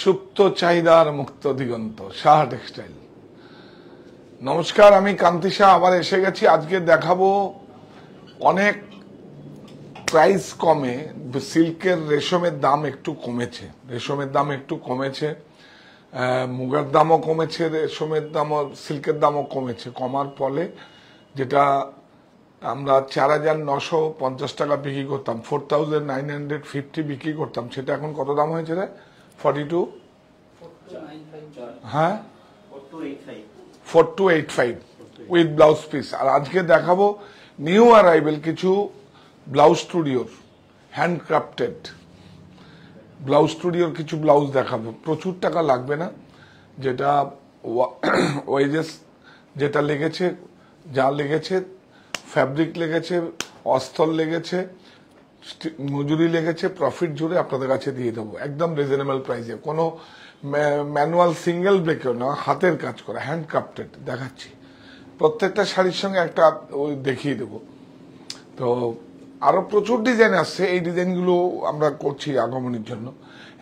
সুপ্ত চাহিদার মুক্ত দিগন্ত সাহা টেক্সটাইল। নমস্কার, আমি কান্তি শাহ আবার এসে গেছি। আজকে দেখাবো অনেক প্রাইস কমে সিল্কের রেশমের দাম একটু কমেছে, মুগার দামও কমেছে, রেশমের দামও সিল্কের দামও কমেছে। কমার ফলে যেটা আমরা 4,950 টাকা বিক্রি করতাম, 4,950 বিক্রি করতাম, সেটা এখন কত দাম হয়েছে রে? 42, হ্যাঁ 4285 উইথ ব্লাউজ পিস। আর আজকে দেখাবো নিউ অ্যারাইভেল কিছু ব্লাউজ স্টুডিওর হ্যান্ডক্রাফটেড ব্লাউজ স্টুডিওর কিছু ব্লাউজ দেখাবো। প্রচুর টাকা লাগবে না, যেটা ওয়েজেস যেটা লেগেছে, যা লেগেছে, ফ্যাব্রিক লেগেছে, অস্তর লেগেছে, মজুরি লেগেছে, প্রফিট জুড়ে আপনাদের কাছে দিয়ে দেবো একদম রিজনেবল প্রাইসে। কোনো ম্যানুয়াল সিঙ্গেল ব্রেকেও না, হাতের কাজ করা হ্যান্ডক্রাফটেড দেখাচ্ছি। প্রত্যেকটা শাড়ির সঙ্গে একটা ওই দেখিয়ে দেবো। তো আরো প্রচুর ডিজাইন আসছে, এই ডিজাইনগুলো আমরা করছি আগমনের জন্য।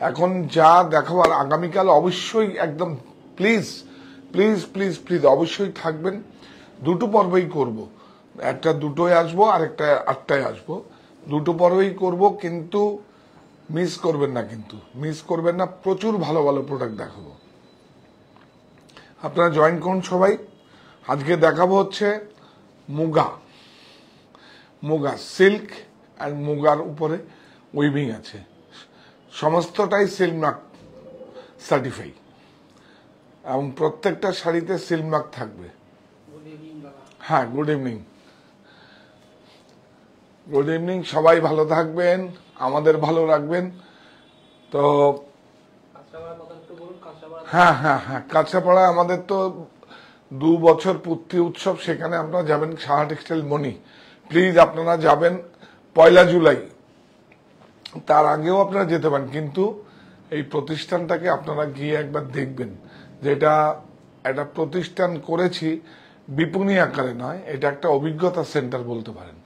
এখন যা দেখাবার, আগামীকাল অবশ্যই একদম প্লিজ প্লিজ প্লিজ প্লিজ অবশ্যই থাকবেন। দুটো পর্বই করব, একটা 2টোয় আসবো আর একটা 8টায় আসবো। দুটো পর্বই করব, কিন্তু মিস করবেন না। প্রচুর ভালো ভালো প্রোডাক্ট দেখাবো, আপনারা জয়েন করুন সবাই। আজকে দেখাবো হচ্ছে মুগা সিল্ক আর মুগার উপরে উইভিং আছে, সমস্তটাই সিল্ক মার্ক সার্টিফাই, এবং প্রত্যেকটা শাড়িতে সিল্ক মার্ক থাকবে। হ্যাঁ, গুড ইভিনিং, সবাই ভালো থাকবেন, আমাদের ভালো রাখবেন। তো হ্যাঁ, কাঁচরাপাড়া আমাদের তো 2 বছর পূর্তি উৎসব, সেখানে আপনারা যাবেন, সাহা টেক্সটাইল মনি। প্লিজ আপনারা যাবেন 1 জুলাই, তার আগেও আপনারা যেতে পারেন, কিন্তু এই প্রতিষ্ঠানটাকে আপনারা গিয়ে একবার দেখবেন। যেটা একটা প্রতিষ্ঠান করেছি বিপণী আকারে নয়, এটা একটা অভিজ্ঞতা সেন্টার বলতে পারেন,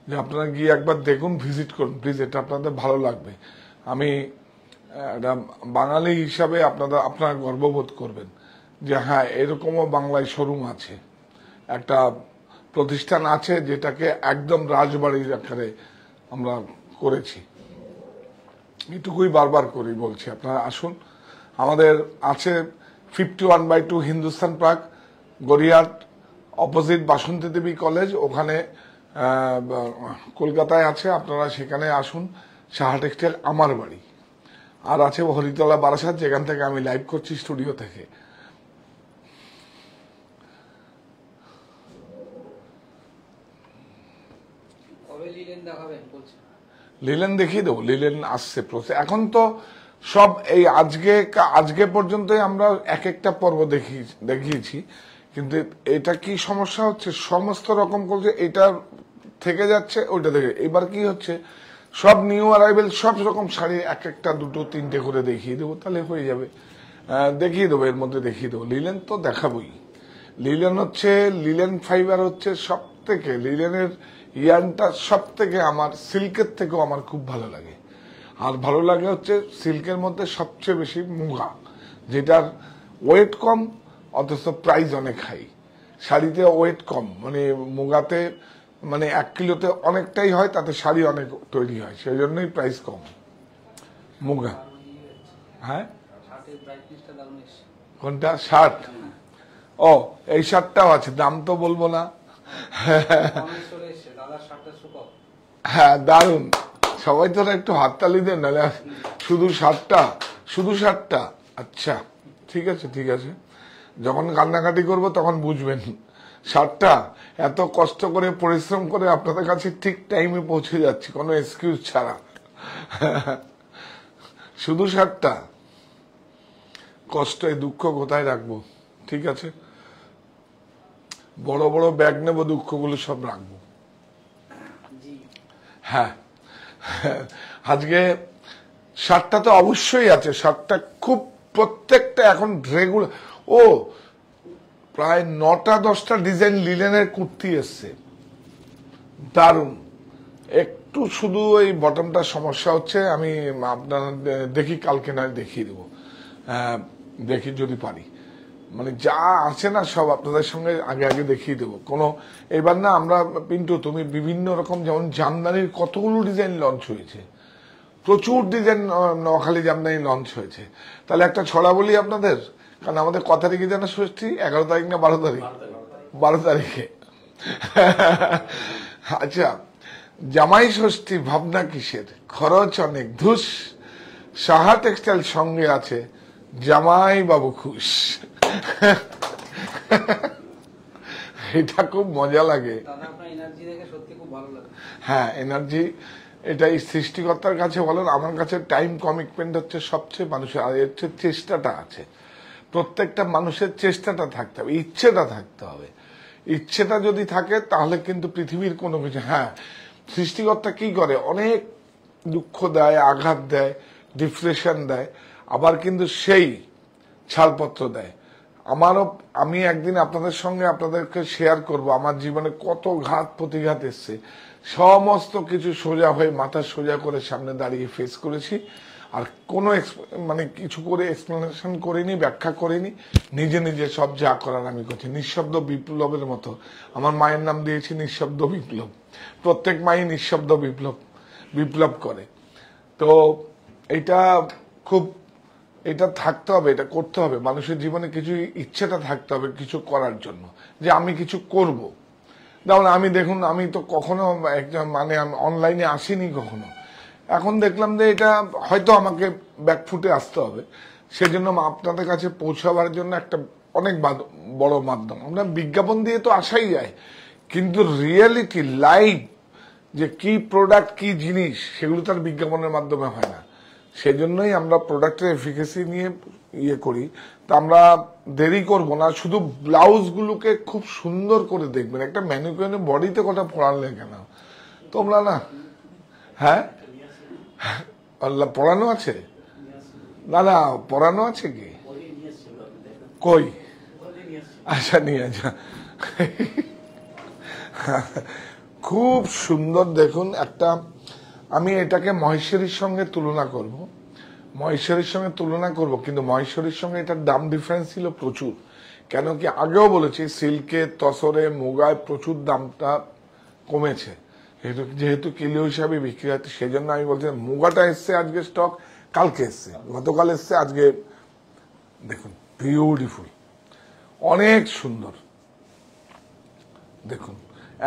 যে আপনারা গিয়ে একবার দেখুন, ভিজিট করুন প্লিজ, এটা আপনাদের ভালো লাগবে। আমি একটা বাঙালি হিসাবে আপনারা গর্ববোধ করবেন যে হ্যাঁ, এরকমও বাংলায় শোরুম আছে, একটা প্রতিষ্ঠান আছে যেটাকে একদম রাজবাড়ির আকারে আমরা করেছি। এটুকুই বারবার করি, বলছি আপনারা আসুন। আমাদের আছে 51/2 হিন্দুস্তান পার্ক, গড়িয়াহাট, অপোজিট বাসন্তী দেবী কলেজ, ওখানে কলকাতায় আছে। আপনারা সেখানে আসুন, সাহা টেক্সটাইল আমার বাড়ি। আর আছে হরিতলা বারাসাত, যেখান থেকে আমি লাইভ করছি স্টুডিও থেকে। লিলেন দেখিয়ে দেবো, লিলেন আসছে এখন তো সব এই আজকে পর্যন্তই আমরা এক একটা পর্ব দেখিয়েছি, কিন্তু এটা কি সমস্যা হচ্ছে, সমস্ত রকম করছে, এটা থেকে যাচ্ছে ওইটা দেখে। এবার কি হচ্ছে, সব নিউ অ্যারাইভেল সব রকম শাড়ি এক একটা 2টো 3টে করে দেখিয়ে দেবো, তাহলে হয়ে যাবে। দেখিয়ে দেবো, এর মধ্যে দেখিয়ে দেবো। লিলেন তো দেখাবোই। লিলেন ফাইবার হচ্ছে সব থেকে, লিলেনের ইয়ানটা সব থেকে আমার সিল্কের থেকেও আমার খুব ভালো লাগে। আর ভালো লাগে হচ্ছে সিল্কের মধ্যে সবচেয়ে বেশি মুগা, যেটার ওয়েট কম অথচ প্রাইস অনেক হাই। শাড়িতে ওয়েট কম, মানে মুগাতে মানে 1 কিলোতে অনেকটাই হয়, তাতে শাড়ি অনেক তৈরি হয়, সেই জন্যই প্রাইস কম মুগা। হ্যাঁ, কোনটা শার্ট? ও, এই শার্টটাও আছে, দাম তো বলবো না। হ্যাঁ, দারুন, সবাই তোরা একটু হাততালি দেন, নাহলে শুধু শার্টটা। আচ্ছা, ঠিক আছে, যখন কান্নাকাটি করবো তখন বুঝবেন। শার্টটা এত কষ্ট করে পরিশ্রম করে আপনাদের কাছে ঠিক টাইমে পৌঁছে যাচ্ছি, কোনো এক্সকিউজ ছাড়া। শুধু শার্টটা, কষ্ট, দুঃখ কোথায় রাখবো? ঠিক আছে, বড় বড় ব্যাগ নেবো, দুঃখগুলো সব রাখবো। হ্যাঁ, আজকে শার্টটা তো অবশ্যই আছে, শার্টটা খুব প্রত্যেকটা এখন রেগুলার। প্রায় 9টা-10টা ডিজাইন লিলেনের কুর্তি এসছে, দারুন। একটু শুধু এই বটমটা সমস্যা হচ্ছে, আমি আপনার দেখি, কালকে নয় দেখিয়ে দেবো। দেখি যদি পারি, মানে যা আছে না সব আপনাদের সঙ্গে আগে আগে দেখিয়ে দেবো। কোনো এবার না আমরা পিন্টু তুমি বিভিন্ন রকম, যেমন জামদানির কতগুলো ডিজাইন লঞ্চ হয়েছে, প্রচুর ডিজাইন নোয়াখালী জামদানি লঞ্চ হয়েছে। তাহলে একটা ছড়া বলি আপনাদের, কারণ আমাদের ক তারিখে যেন ষষ্ঠী, 11 তারিখ না 12 তারিখ? 12 তারিখে। আচ্ছা, জামাই ষষ্ঠী ভাবনা কিসের, খরচ অনেক ধুস, সাহা টেক্সটাইল সঙ্গে আছে, জামাই বাবু খুশ। এটা খুব মজা লাগে। হ্যাঁ, এনার্জি, এটা এই সৃষ্টিকর্তার কাছে বলেন, আমার কাছে টাইম কমিটমেন্ট হচ্ছে সবচেয়ে মানুষের, আর হচ্ছে চেষ্টাটা আছে। প্রত্যেকটা মানুষের চেষ্টাটা থাকতে হবে, ইচ্ছেটা থাকতে হবে। ইচ্ছেটা যদি থাকে তাহলে কিন্তু পৃথিবীর কোনো কিছু, হ্যাঁ সৃষ্টিকর্তা কি করে, অনেক দুঃখ দেয়, আঘাত দেয়, ডিপ্রেশন দেয়, আবার কিন্তু সেই ছাড়পত্র দেয়। আমি একদিন আপনাদের সঙ্গে আপনাদেরকে শেয়ার করব আমার জীবনে কত ঘাত প্রতিঘাত এসছে, সমস্ত কিছু সোজা হয়ে মাথা সোজা করে সামনে দাঁড়িয়ে ফেস করেছি। আর কোনো মানে কিছু করে এক্সপ্লেনেশন করিনি, ব্যাখ্যা করিনি, নিজে নিজে সব যা করার আমি করছি। নিঃশব্দ বিপ্লবের মতো আমার মায়ের নাম দিয়েছি নিঃশব্দ বিপ্লব। প্রত্যেক মাই নিঃশব্দ বিপ্লব করে। তো এটা থাকতে হবে, এটা করতে হবে। মানুষের জীবনে কিছু ইচ্ছেটা থাকতে হবে কিছু করার জন্য, যে আমি কিছু করব। যেমন আমি দেখুন, আমি তো কখনো একজন মানে অনলাইনে আসিনি কখনো, এখন দেখলাম যে এটা হয়তো আমাকে ব্যাকফুটে আসতে হবে, সেজন্য আপনাদের কাছে পৌঁছাবার জন্য একটা অনেক বড় মাধ্যম। আমরা বিজ্ঞাপন দিয়ে তো আসাই যায়, কিন্তু রিয়েলিটি লাইভ যে কি প্রোডাক্ট কি জিনিস, সেগুলো তার বিজ্ঞাপনের মাধ্যমে হয় না। সেজন্যই আমরা প্রোডাক্টের এফিকেসি নিয়ে ইয়ে করি। তা আমরা দেরি করব না, শুধু ব্লাউজগুলোকে খুব সুন্দর করে দেখবেন। একটা ম্যানিকুইনের বডিতে কথা পড়ালে কেন তোমরা না? হ্যাঁ, আল্লাহ পড়ানো আছে? না না, পড়ানো আছে কি? কই? আচ্ছা, নিয়ে যা। খুব সুন্দর দেখুন একটা, আমি এটাকে মহেশ্বরীর সঙ্গে তুলনা করব, কিন্তু মহেশ্বরীর সঙ্গে এটার দাম ডিফারেন্স ছিল প্রচুর। কেন কি, আগেও বলেছি সিল্কে, তসরে, মুগায় প্রচুর দামটা কমেছে, যেহেতু কিলো হিসাবে বিক্রি হচ্ছে। সেই জন্য আমি বলছি মুগাটা এসছে আজকে স্টক, কালকে এসছে, গতকাল এসছে, আজকে দেখুন বিউটিফুল, অনেক সুন্দর। দেখুন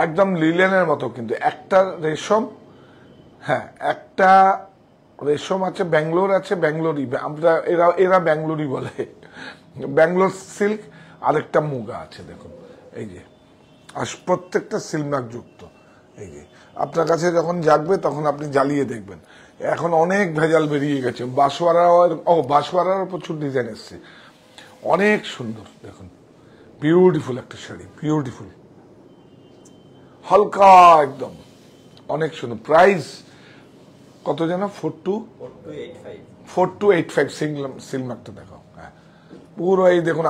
একদম লিলেনের মতো, কিন্তু একটা রেশম, হ্যাঁ একটা রেশম আছে, ব্যাঙ্গালোর আছে, ব্যাঙ্গালোরি, আমরা এরা ব্যাঙ্গালোরি বলে, ব্যাঙ্গালোর সিল্ক, আরেকটা মুগা আছে। দেখুন এই যে, আর প্রত্যেকটা সিলমার্ক যুক্ত। এই যে আপনার কাছে যখন জাগবে তখন আপনি জ্বালিয়ে দেখবেন। এখন অনেক ভেজাল বেরিয়ে গেছে, বাঁশওয়ারারও প্রচুর ডিজাইন এসছে, অনেক সুন্দর। দেখুন বিউটিফুল একটা শাড়ি, বিউটিফুল, হালকা একদম, অনেক সুন্দর। প্রাইস কত যেন? 4285 সিলমার্কটা দেখাও। হ্যাঁ, পুরো এই দেখুন,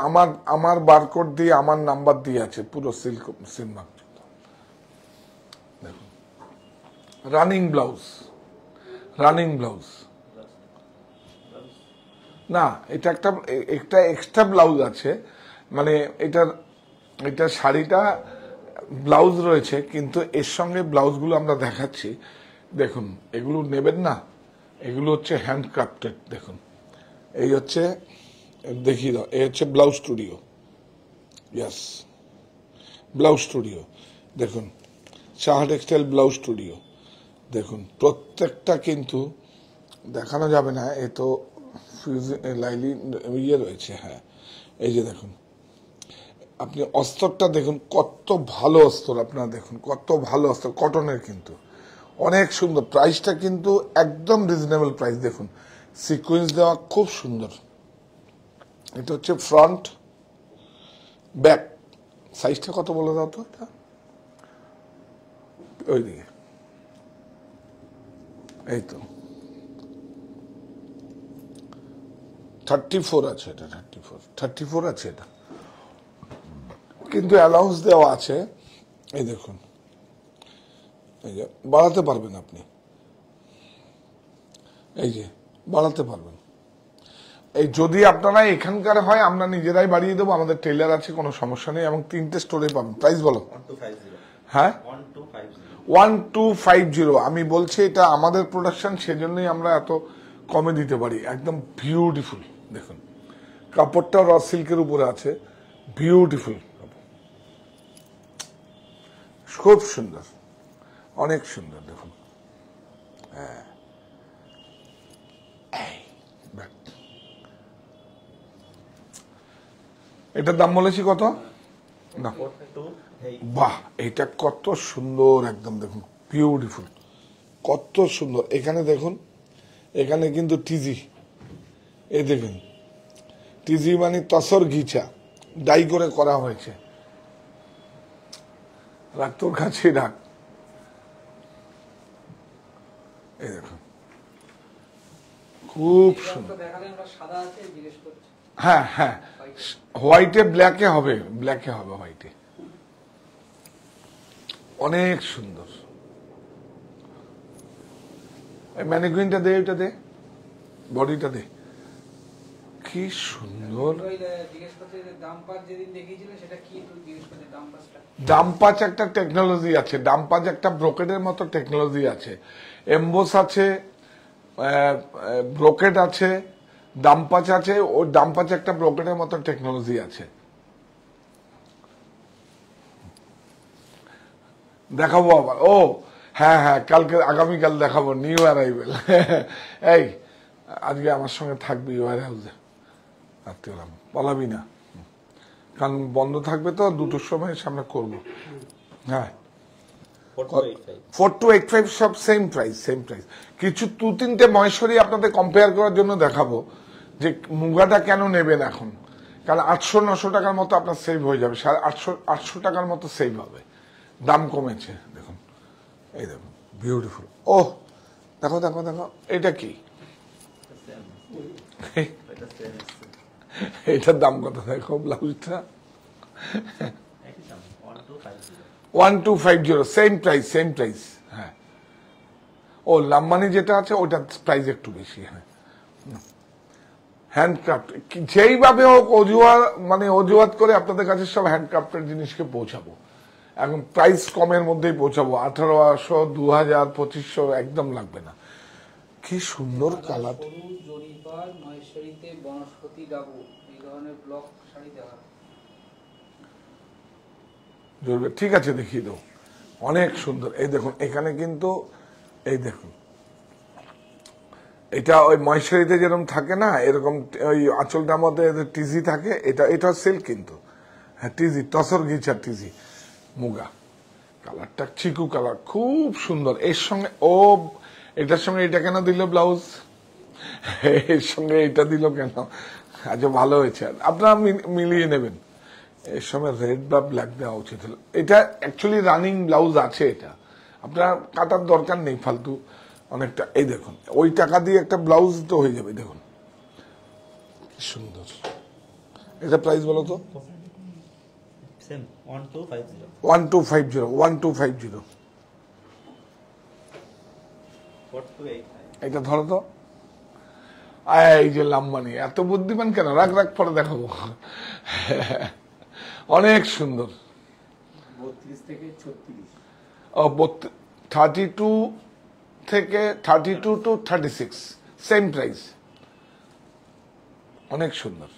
আমার বারকোড দিয়ে, আমার নাম্বার দিয়ে আছে, পুরো সিলমার্ক। দেখুন রানিং ব্লাউজ না, এটা একটা এক্সট্রা ব্লাউজ আছে, মানে এটা শাড়িটা ব্লাউজ রয়েছে, কিন্তু এর সঙ্গে ব্লাউজগুলো আমরা দেখাচ্ছি। দেখুন এগুলো নেবেন না, এগুলো হচ্ছে হ্যান্ডক্রাফটেড। দেখুন এই হচ্ছে, দেখিয়ে দাও, এই হচ্ছে ব্লাউজ স্টুডিও, ইয়াস ব্লাউজ স্টুডিও। দেখুন সাহা টেক্সটাইল ব্লাউজ স্টুডিও। দেখুন প্রত্যেকটা কিন্তু দেখানো যাবে না, এ তো লাইলি ইয়ে রয়েছে। হ্যাঁ, এই যে দেখুন, আপনি অস্তরটা দেখুন, কত ভালো অস্তর, আপনারা দেখুন কত ভালো অস্তর, কটনের, কিন্তু অনেক সুন্দর। প্রাইসটা কিন্তু একদম রিজনেবল প্রাইস। দেখুন সিকোয়েন্স দেওয়া, খুব সুন্দর। এটা হচ্ছে ফ্রন্ট, ব্যাক। সাইজটা কত বলে দাও তো, এটা ওইদিকে, এই তো 34 আছে, এটা 34 আছে এটা, কিন্তু অ্যালাউন্স দেওয়া আছে। এই দেখুন, এই যে বাড়াতে পারবেন আপনি, এই যে বাড়াতে পারবেন, এই যদি আপনারা এখানকার হয় আমরা নিজেরাই বাড়িয়ে দেবো, আমাদের টেলার আছে, কোনো সমস্যা নেই, এবং 3টে স্টোরে পাবেন। প্রাইস বলো। হ্যাঁ 1250। আমি বলছি এটা আমাদের প্রোডাকশন, সেজন্যই আমরা এত কমে দিতে পারি। একদম বিউটিফুল, দেখুন কাপড়টা র সিল্কের উপরে আছে, বিউটিফুল, খুব সুন্দর, অনেক সুন্দর। দেখুন এটার দাম বলেছি কত না? বাহ, এটা কত সুন্দর, একদম দেখুন বিউটিফুল, কত সুন্দর। এখানে দেখুন, এখানে কিন্তু টিজি, এই দেখুন টিজি মানে তসর ঘিচা ডাই করে করা হয়েছে। রাখ তোর কাছে রাখ, এই দেখুন খুব সুন্দর। হ্যাঁ হ্যাঁ, হোয়াইটে ব্ল্যাকে হবে, ব্ল্যাকে হবে, হোয়াইটে, অনেক সুন্দর। ম্যানিকুইনটা দে, ওইটা দে, বডিটা দে, কি সুন্দর। ডাম্পাচ একটা টেকনোলজি আছে, ডাম্পাচ একটা ব্রোকেডের মতো টেকনোলজি আছে, এমবোস আছে, ব্রোকেড আছে, ডাম্পাচ আছে। ও ডাম্পাচ একটা ব্রোকেডের মতো টেকনোলজি আছে। দেখাবো আবার, ও হ্যাঁ হ্যাঁ, কালকে আগামীকাল দেখাবো নিউ অ্যারাইভেল। এই আজকে আমার সঙ্গে থাকবি ওয়ার হাউসে, রাত্রে পালাবি না, কারণ বন্ধ থাকবে তো, 2টোর সময় সামনে করবো। হ্যাঁ 4285 সব সেম প্রাইস, সেম প্রাইস। কিছু 2-3টে মহেশ্বরী আপনাদের কম্পেয়ার করার জন্য দেখাবো যে মুগাটা কেন নেবেন এখন, কারণ 800-900 টাকার মতো আপনার সেভ হয়ে যাবে, 850 টাকার মতো সেভ হবে, দাম কমেছে। দেখুন এই দেখুন বিউটিফুল। ও দেখো দেখো দেখো, এটা কি, এটার দাম কত দেখো, ব্লাউজটা 1250, সেম প্রাইস, সেম প্রাইস। হ্যাঁ, ও লাম্বানি যেটা আছে ওটার প্রাইস একটু বেশি। হ্যাঁ, হ্যান্ডক্রাফট যেইভাবে হোক অজুহাত করে আপনাদের কাছে সব হ্যান্ডক্রাফটের জিনিসকে পৌঁছাবো। এখন প্রাইস কমের মধ্যেই পৌঁছাবো, 1800, 2000, 2500 একদম লাগবে না। কি সুন্দর কালার। ঠিক আছে, দেখিয়ে দাও, অনেক সুন্দর। এই দেখুন এখানে কিন্তু, এই দেখুন এটা ওই মহেশ্বরীতে যেরকম থাকে না, এরকম ওই আঁচলটার মধ্যে টিজি থাকে, এটা সিল্ক কিন্তু। হ্যাঁ টিজি, তসর ঘিচার টিজি, মুগা, কালারটা চিকু কালার, খুব সুন্দর। এর সঙ্গে এটার সঙ্গে এটা কেন দিল ব্লাউজ, এর সঙ্গে এটা দিল কেন? আচ্ছা ভালো হয়েছে, আপনারা মিলিয়ে নেবেন। এর সময় রেড বা ব্ল্যাক দেওয়া উচিত হলো। এটা অ্যাকচুয়ালি রানিং ব্লাউজ আছে, এটা আপনার কাটার দরকার নেই ফালতু অনেকটা। এই দেখুন ওই টাকা দিয়ে একটা ব্লাউজ তো হয়ে যাবে। দেখুন সুন্দর। এটা প্রাইস বলো তো? 1250। এটা ধরো তো, এই যে লাম্বানি, এত বুদ্ধিমান কেন? রাখ রাখ, পরে দেখাবো। অনেক সুন্দর। 32 থেকে 32 to 36 সেম প্রাইস, অনেক সুন্দর।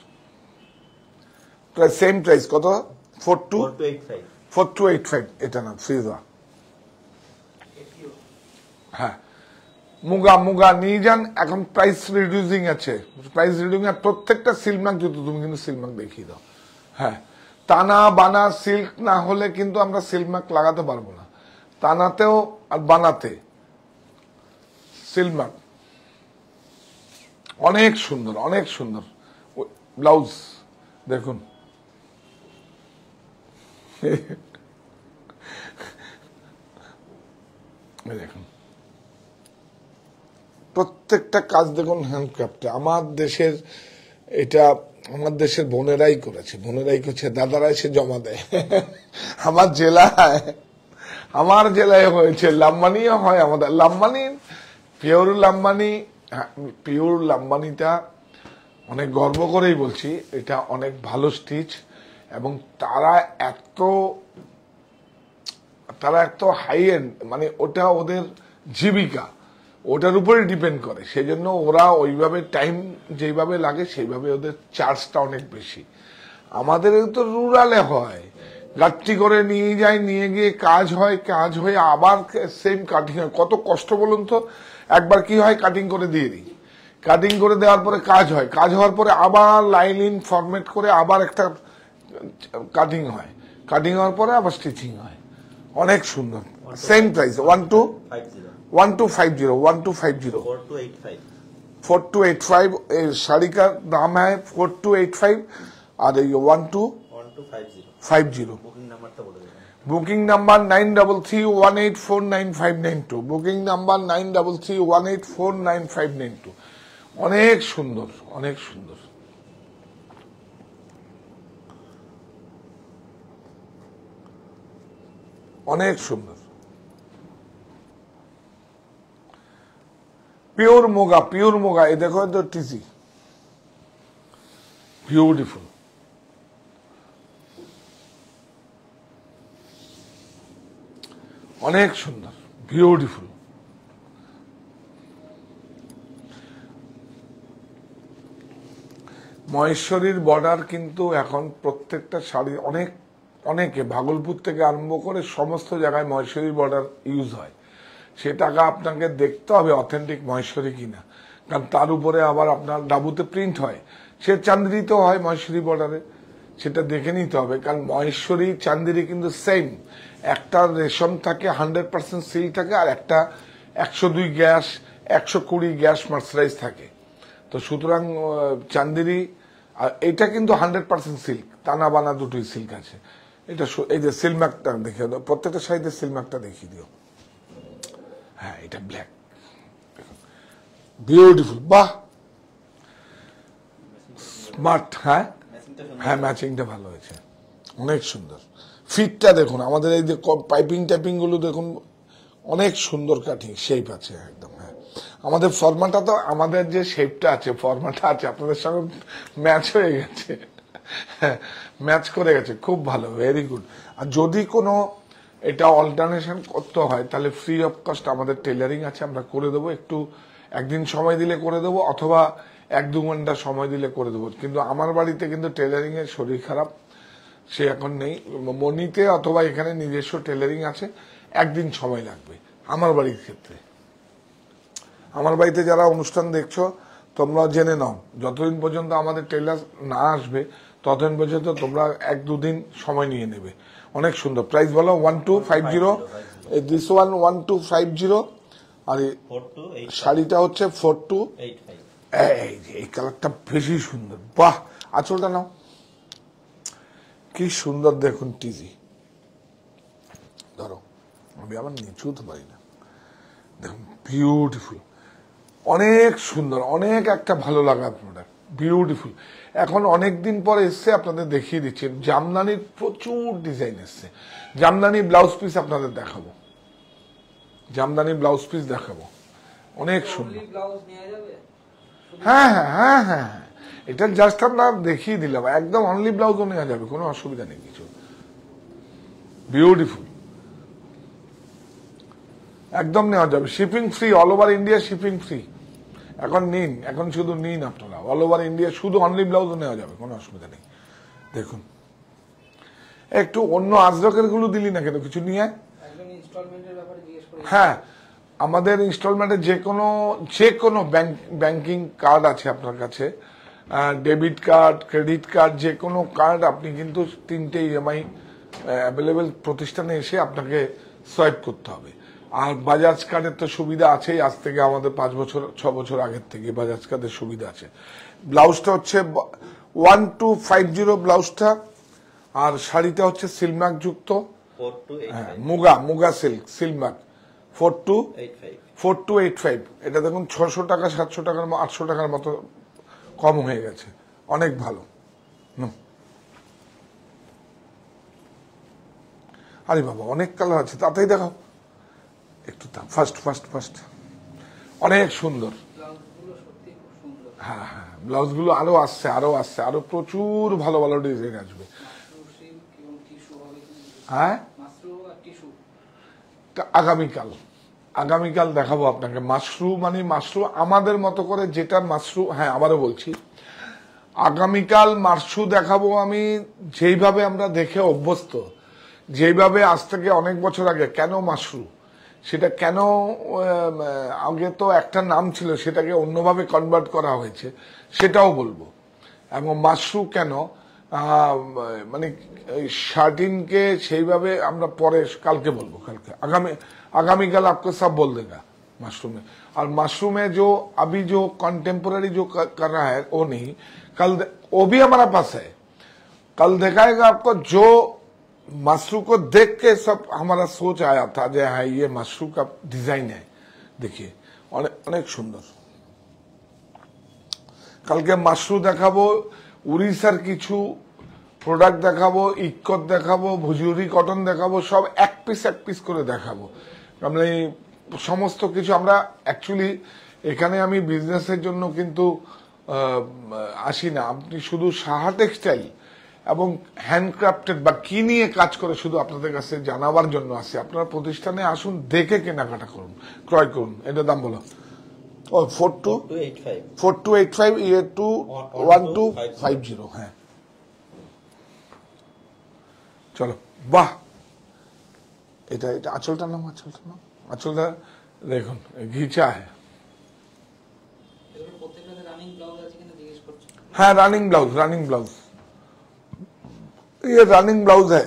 প্রায় সেম প্রাইস কত? 4285। এটা না ফ্রিজা, হ্যাঁ মুগা নিয়ে যান। এখন প্রাইস রিডিউসিং আছে, প্রাইস রিডিউসিং। প্রত্যেকটা সিল্ক জুতো তুমি কিন্তু সিল্ক দেখিয়ে দাও। হ্যাঁ, টানা বানা সিল্ক না হলে কিন্তু আমরা সিল্ক মার্ক লাগাতে পারবো না। টানাতেও আর বানাতে সিল্ক মার্ক, অনেক সুন্দর, অনেক সুন্দর ব্লাউজ। দেখুন দেখুন প্রত্যেকটা কাজ দেখুন হ্যান্ডক্রাফটে। আমার দেশের বোনেরাই করেছে, দাদারা এসে জমা দেয়। আমার জেলায় হয়েছে, লাম্বানিও হয় আমাদের। লাম্বানি পিওর লাম্বানিটা অনেক গর্ব করেই বলছি এটা অনেক ভালো স্টিচ, এবং তারা এত হাই এন্ড, মানে ওটা ওদের জীবিকা, ওটার উপরে ডিপেন্ড করে। সেই জন্য ওরা ওইভাবে টাইম যেইভাবে লাগে সেইভাবে ওদের চার্জটা অনেক বেশি। আমাদের তো রুরালে হয়, গাড়ি করে নিয়ে যায়, নিয়ে গিয়ে কাজ হয়, কাজ হয়ে আবার সেম কাটিং হয়। কত কষ্ট বলুন তো। একবার কি হয়, কাটিং করে দিয়ে দিই, কাটিং করে দেওয়ার পরে কাজ হয়, কাজ হওয়ার পরে আবার লাইন ইন ফরম্যাট করে আবার একটা কাটিং হয়, কাটিং হওয়ার পরে আবার স্টিচিং হয়। অনেক সুন্দর, সেম প্রাইস 1250 4285 এই শাড়ি का दाम है 4285 और ये 1250। Booking number 9331849592, booking number 9331849592। অনেক সুন্দর, অনেক সুন্দর, অনেক সুন্দর। পিওর মোগা, এই দেখো তো টিসি, বিউটিফুল। অনেক সুন্দর, বিউটিফুল। মহেশ্বরীর বর্ডার কিন্তু এখন প্রত্যেকটা শাড়ি অনেকে ভাগলপুর থেকে আরম্ভ করে সমস্ত জায়গায় মহেশ্বরীর বর্ডার ইউজ হয়। সেটাকে আপনাকে দেখতে হবে অথেন্টিক মহেশ্বরী কিনা, কারণ তার উপরে আবার আপনার ডাবুতে প্রিন্ট হয়, সে চান্দেরিতেও হয় মহেশ্বরী বর্ডারে, সেটা দেখে নিতে হবে। কারণ মহেশ্বরী চান্দেরি কিন্তু সেম, একটা রেশম থাকে 100% সিল্ক থাকে, আর একটা 102 গ্যাস 120 গ্যাস মার্সারাইজ থাকে। তো সুতরাং চান্দেরি, আর এটা কিন্তু 100% সিল্ক, টানা বানা দুটোই সিল্ক আছে। এটা এই যে সিলমার্কটা দেখিয়ে দাও, প্রত্যেকটা শাড়িতে সিলমার্কটা দেখিয়ে দিও। হ্যাঁ, এটা ব্ল্যাক, বিউটিফুল, বাহ, স্মার্ট। হ্যাঁ হ্যাঁ, ম্যাচিংটা ভালো হয়েছে, অনেক সুন্দর। ফিটটা দেখুন, আমাদের এই যে পাইপিং টাইপিং গুলো দেখুন, অনেক সুন্দর কাটিং শেপ আছে একদম। হ্যাঁ, আমাদের ফরম্যাটটা তো, আমাদের যে শেপটা আছে, ফরম্যাটটা আছে, আপনাদের সঙ্গে ম্যাচ হয়ে গেছে, ম্যাচ করে গেছে, খুব ভালো, ভেরি গুড। আর যদি কোনো এটা অল্টারনেশন করতে হয় তাহলে ফ্রি অফ কস্ট আমাদের টেলারিং আছে, আমরা করে দেবো। একটু একদিন সময় দিলে করে দেবো, অথবা 1-2 ঘন্টা সময় দিলে করে দেবো। কিন্তু আমার বাড়িতে কিন্তু টেলারিং এর শরীর খারাপ, সে এখন নেই। মনিতে অথবা এখানে নিজস্ব টেলারিং আছে, একদিন সময় লাগবে আমার বাড়ির ক্ষেত্রে। আমার বাড়িতে যারা অনুষ্ঠান দেখছো তোমরা জেনে নাও, যতদিন পর্যন্ত আমাদের টেলার না আসবে ততদিন পর্যন্ত তোমরা 1-2 দিন সময় নিয়ে নেবে। অনেক সুন্দর, প্রাইস বলো 1250, দিস ওয়ান 1250, আর শাড়িটা হচ্ছে 4285। এই কালারটা বেশি সুন্দর, বাহ। আঁচলটা নাও, কি সুন্দর দেখুন টিজি, ধরো, আমি আবার নিচু তো পারি না, দেখুন বিউটিফুল, অনেক সুন্দর, অনেক একটা ভালো লাগার প্রোডাক্ট, বিউটিফুল। এখন অনেক দিন পরে এসছে, আপনাদের দেখিয়ে দিচ্ছি, জামদানির প্রচুর ডিজাইন এসছে। জামদানি ব্লাউজ পিস আপনাদের দেখাবো, জামদানি ব্লাউজ পিস দেখাবো, অনেক সুন্দর। হ্যাঁ হ্যাঁ হ্যাঁ হ্যাঁ, এটা জাস্ট আমরা দেখিয়ে দিলাম, একদম অনলি ব্লাউজও নেওয়া যাবে, কোনো অসুবিধা নেই কিছু, বিউটিফুল, একদম নেওয়া যাবে, shipping free, all over India shipping free. এখন নিন, এখন শুধু নিন আপনারা, অল ওভার ইন্ডিয়া, শুধু অনলি ব্লাউজও নেওয়া যাবে, কোনো অসুবিধা নেই। দেখুন, একটু অন্য আজরকের গুলো দিলি না কেন, কিছু নিয়ে। হ্যাঁ, আমাদের ইনস্টলমেন্টে যে কোনো ব্যাংকিং কার্ড আছে আপনার কাছে, ডেবিট কার্ড, ক্রেডিট কার্ড, যে কোনো কার্ড আপনি কিন্তু 3টে EMI অ্যাভেলেবেল প্রতিষ্ঠানে এসে আপনাকে সোয়াইপ করতে হবে। আর বাজাজ কার্ডের তো সুবিধা আছেই, আজ থেকে আমাদের 5-6 বছর আগের থেকে বাজাজ কার্ডের সুবিধা আছে। ব্লাউজটা হচ্ছে 1250 ব্লাউজটা, আর শাড়িটা হচ্ছে সিলমার্ক যুক্ত, হ্যাঁ, মুগা সিলমার্ক 4285। এটা দেখুন 600 টাকা, 700 টাকার, 800 টাকার মতো কম হয়ে গেছে, অনেক ভালো। আরে বাবা, অনেক কালার আছে, তাতেই দেখাও একটু, ফার্স্ট অনেক সুন্দর। হ্যাঁ হ্যাঁ, ব্লাউজগুলো আরো আসছে, আরো প্রচুর ভালো ভালো ডিজাইন আসবে। হ্যাঁ, আগামীকাল দেখাবো আপনাকে মাশরু, মানে মাশরু আমাদের মতো করে যেটা মাশরু। হ্যাঁ, আবারও বলছি, আগামীকাল মাশরু দেখাবো আমি যেইভাবে আমরা দেখে অভ্যস্ত, যেইভাবে আজ থেকে অনেক বছর আগে কেন মাশরু, সেটা কেন আগে তো একটা নাম ছিল, সেটাকে অন্যভাবে কনভার্ট করা হয়েছে সেটাও বলবো। এবং মাশরু কেন, মানে শার্টিনকে সেইভাবে আমরা পরে কালকে বলবো, কালকে आगामीकल आपको सब बोल देगा मशरूम में। और मशरूम में जो अभी जो कंटेम्पोररी जो कर रहा है वो नहीं, कल वो भी हमारा पास है, कल दिखाएगा आपको। जो मशरूम को देख के सब हमारा सोच आया था जो है ये मशरूम का डिजाइन है, देखिए अनेक सुंदर। कल के मशरूम देखाबो, उड़ीसार किछु প্রোডাক্ট দেখাবো, ইক্কত দেখাবো, ভুজুরি কটন দেখাবো, সব এক পিস করে দেখাবো। মানে সমস্ত কিছু আমরা অ্যাকচুয়ালি এখানে আমি বিজনেসের জন্য কিন্তু আসি না। আপনি শুধু সাহা টেক্সটাইল এবং হ্যান্ডক্রাফটেড বা কি নিয়ে কাজ করে শুধু আপনাদের কাছে জানাবার জন্য আসি। আপনারা প্রতিষ্ঠানে আসুন, দেখে কেনাকাটা করুন, ক্রয় করুন। এটার দাম বলো। 4285 ইয়ে 1250। হ্যাঁ, चलो वाह, এটা আঁচলটা নাম, আঁচলটা দেখুন ঘিচা है। हाँ, रनिंग ब्लाउज ये रनिंग ब्लाउज है।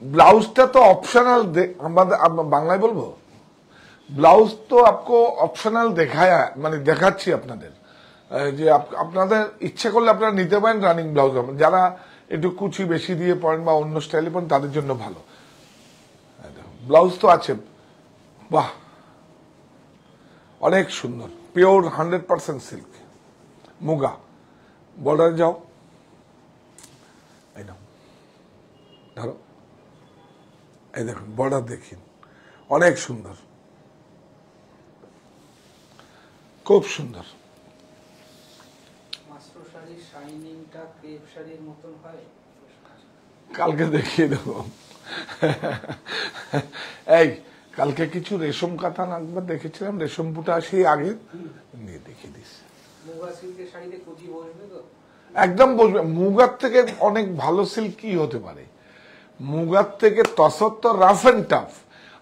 ब्लाउजটা তো অপশনাল, আমাদের বাংলায় বলবো, ব্লাউজ তো आपको অপশনাল দেখায়া, মানে দেখাচ্ছি আপনাদের যে আপনাদের ইচ্ছে করলে আপনারা নিতে পারেন রানিং ব্লাউজ। যারা একটু কুচি বেশি দিয়ে পড়েন বা অন্য স্টাইলে পড়েন তাদের জন্য ভালো। ব্লাউজ তো আছে, বাহ অনেক সুন্দর, পিওর 100% সিল্ক, মুগা। বর্ডার যাও, এই নাও ধরো, এই দেখুন বর্ডার দেখিন, অনেক সুন্দর, খুব সুন্দর। কালকে দেখিয়ে দেবো। এই কালকে কিছু রেশম কাঁথা একবার দেখেছিলাম, রেশম বুটা সেই আগে নিয়ে দেখিয়ে দিস। একদম বসবে। মুগার থেকে অনেক ভালো সিল্ক কি হতে পারে? মুগার থেকে তসর তো রাফ এন্ড টাফ,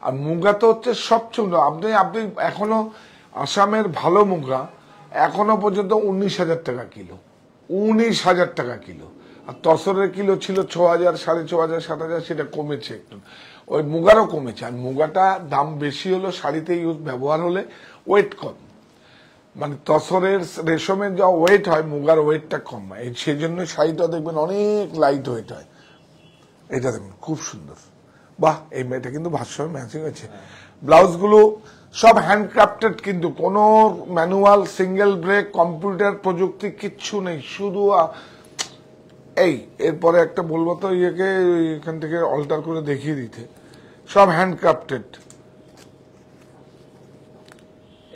আর মুগা তো হচ্ছে সবচেয়ে। আপনি এখনো আসামের ভালো মুগা এখনো পর্যন্ত 19,000 টাকা কিলো, 19,000 টাকা কিলো। আর তসরের কিলো ছিল 6,000, 6,500, 7,000, সেটা কমেছে একটু। ওই মুগারও কমেছে। আর মুগাটা দাম বেশি হলো শাড়িতে ব্যবহার হলে, ওয়েট কম। মানে তসরের রেশমের যা ওয়েট হয়, মুগার ওয়েটটা কম হয়, সেই জন্য শাড়িটা দেখবেন অনেক লাইট ওয়েট হয়। এটা দেখুন খুব সুন্দর, বাহ। এই মেয়েটা কিন্তু ভাষ্য ম্যাচিং হয়েছে। ব্লাউজগুলো সব হ্যান্ডক্রাফটেড, কিন্তু কোনো ম্যানুয়াল, সিঙ্গেল ব্রেক, কম্পিউটার প্রযুক্তি কিচ্ছু নেই। শুধু এই এরপরে একটা বলবো তো ইয়েকে এখান থেকে অল্টার করে দেখিয়ে দিতে, সব হ্যান্ডক্রাফটেড।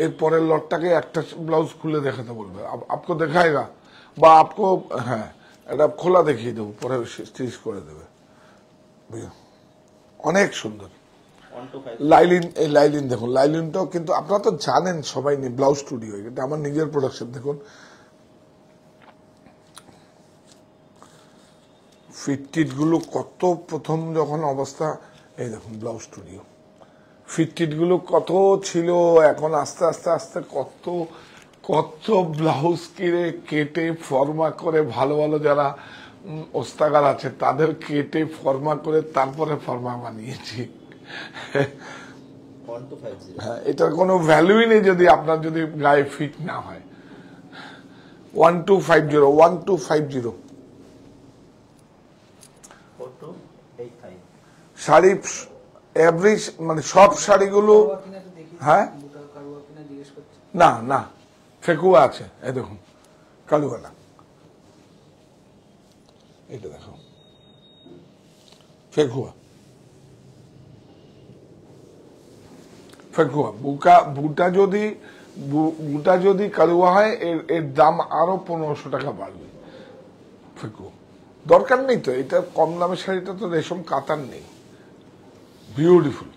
এরপরের লটটাকে একটা ব্লাউজ খুলে দেখাতে বলবে, আপকো দেখায়গা বা আপকো, হ্যাঁ এটা খোলা দেখিয়ে দেবো, পরে স্টিচ করে দেবে। অনেক সুন্দর লাইলিন। এই লাইলিন দেখুন, লাইলিনটাও কিন্তু আপনারা তো জানেন সবাই, ব্লাউজ স্টুডিও, এটা আমার নিজের প্রোডাকশন। দেখুন ফিটটিট গুলো কত প্রথম যখন অবস্থা, এই দেখুন ব্লাউজ স্টুডিও, ফিটটিট গুলো কত ছিল, এখন আস্তে আস্তে আস্তে কত কত ব্লাউজ কিনে কেটে ফর্মা করে, ভালো ভালো যারা ওস্তাগার আছে তাদের কেটে ফর্মা করে তারপরে ফর্মা বানিয়েছি। হ্যাঁ, এটার কোনো ভ্যালুই নেই যদি আপনার যদি গায়ে ফিট না হয়। 1250 শাড়ি এভরিজ, মানে সব শাড়িগুলো। হ্যাঁ, না না ফেকুয়া আছে, এই দেখুন কালুয়া না, এটা দেখো ফেকুয়া, ফেকুয়া বুটা যদি বুটা যদি কারুয়া হয় এর দাম আরো 1500 টাকা বাড়বে। দরকার নেই তো, এটা কম দামের শাড়িটা তো রেশম কাতার নেই। বিউটিফুল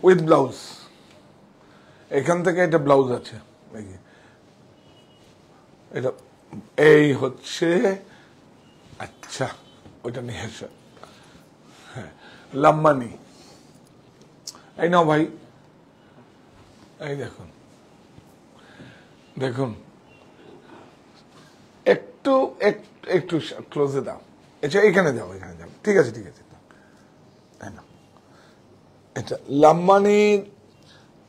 উইথ ব্লাউজ, এখান থেকে এটা ব্লাউজ আছে, এটা এই হচ্ছে। আচ্ছা ওইটা নিয়ে এসে, হ্যাঁ লাম্বানি, এই নাও ভাই, এই দেখুন দেখুন, একটু একটু ক্লোজে দাও, আচ্ছা এখানে যাও, এখানে যাও, ঠিক আছে ঠিক আছে। এটা লাম্বানির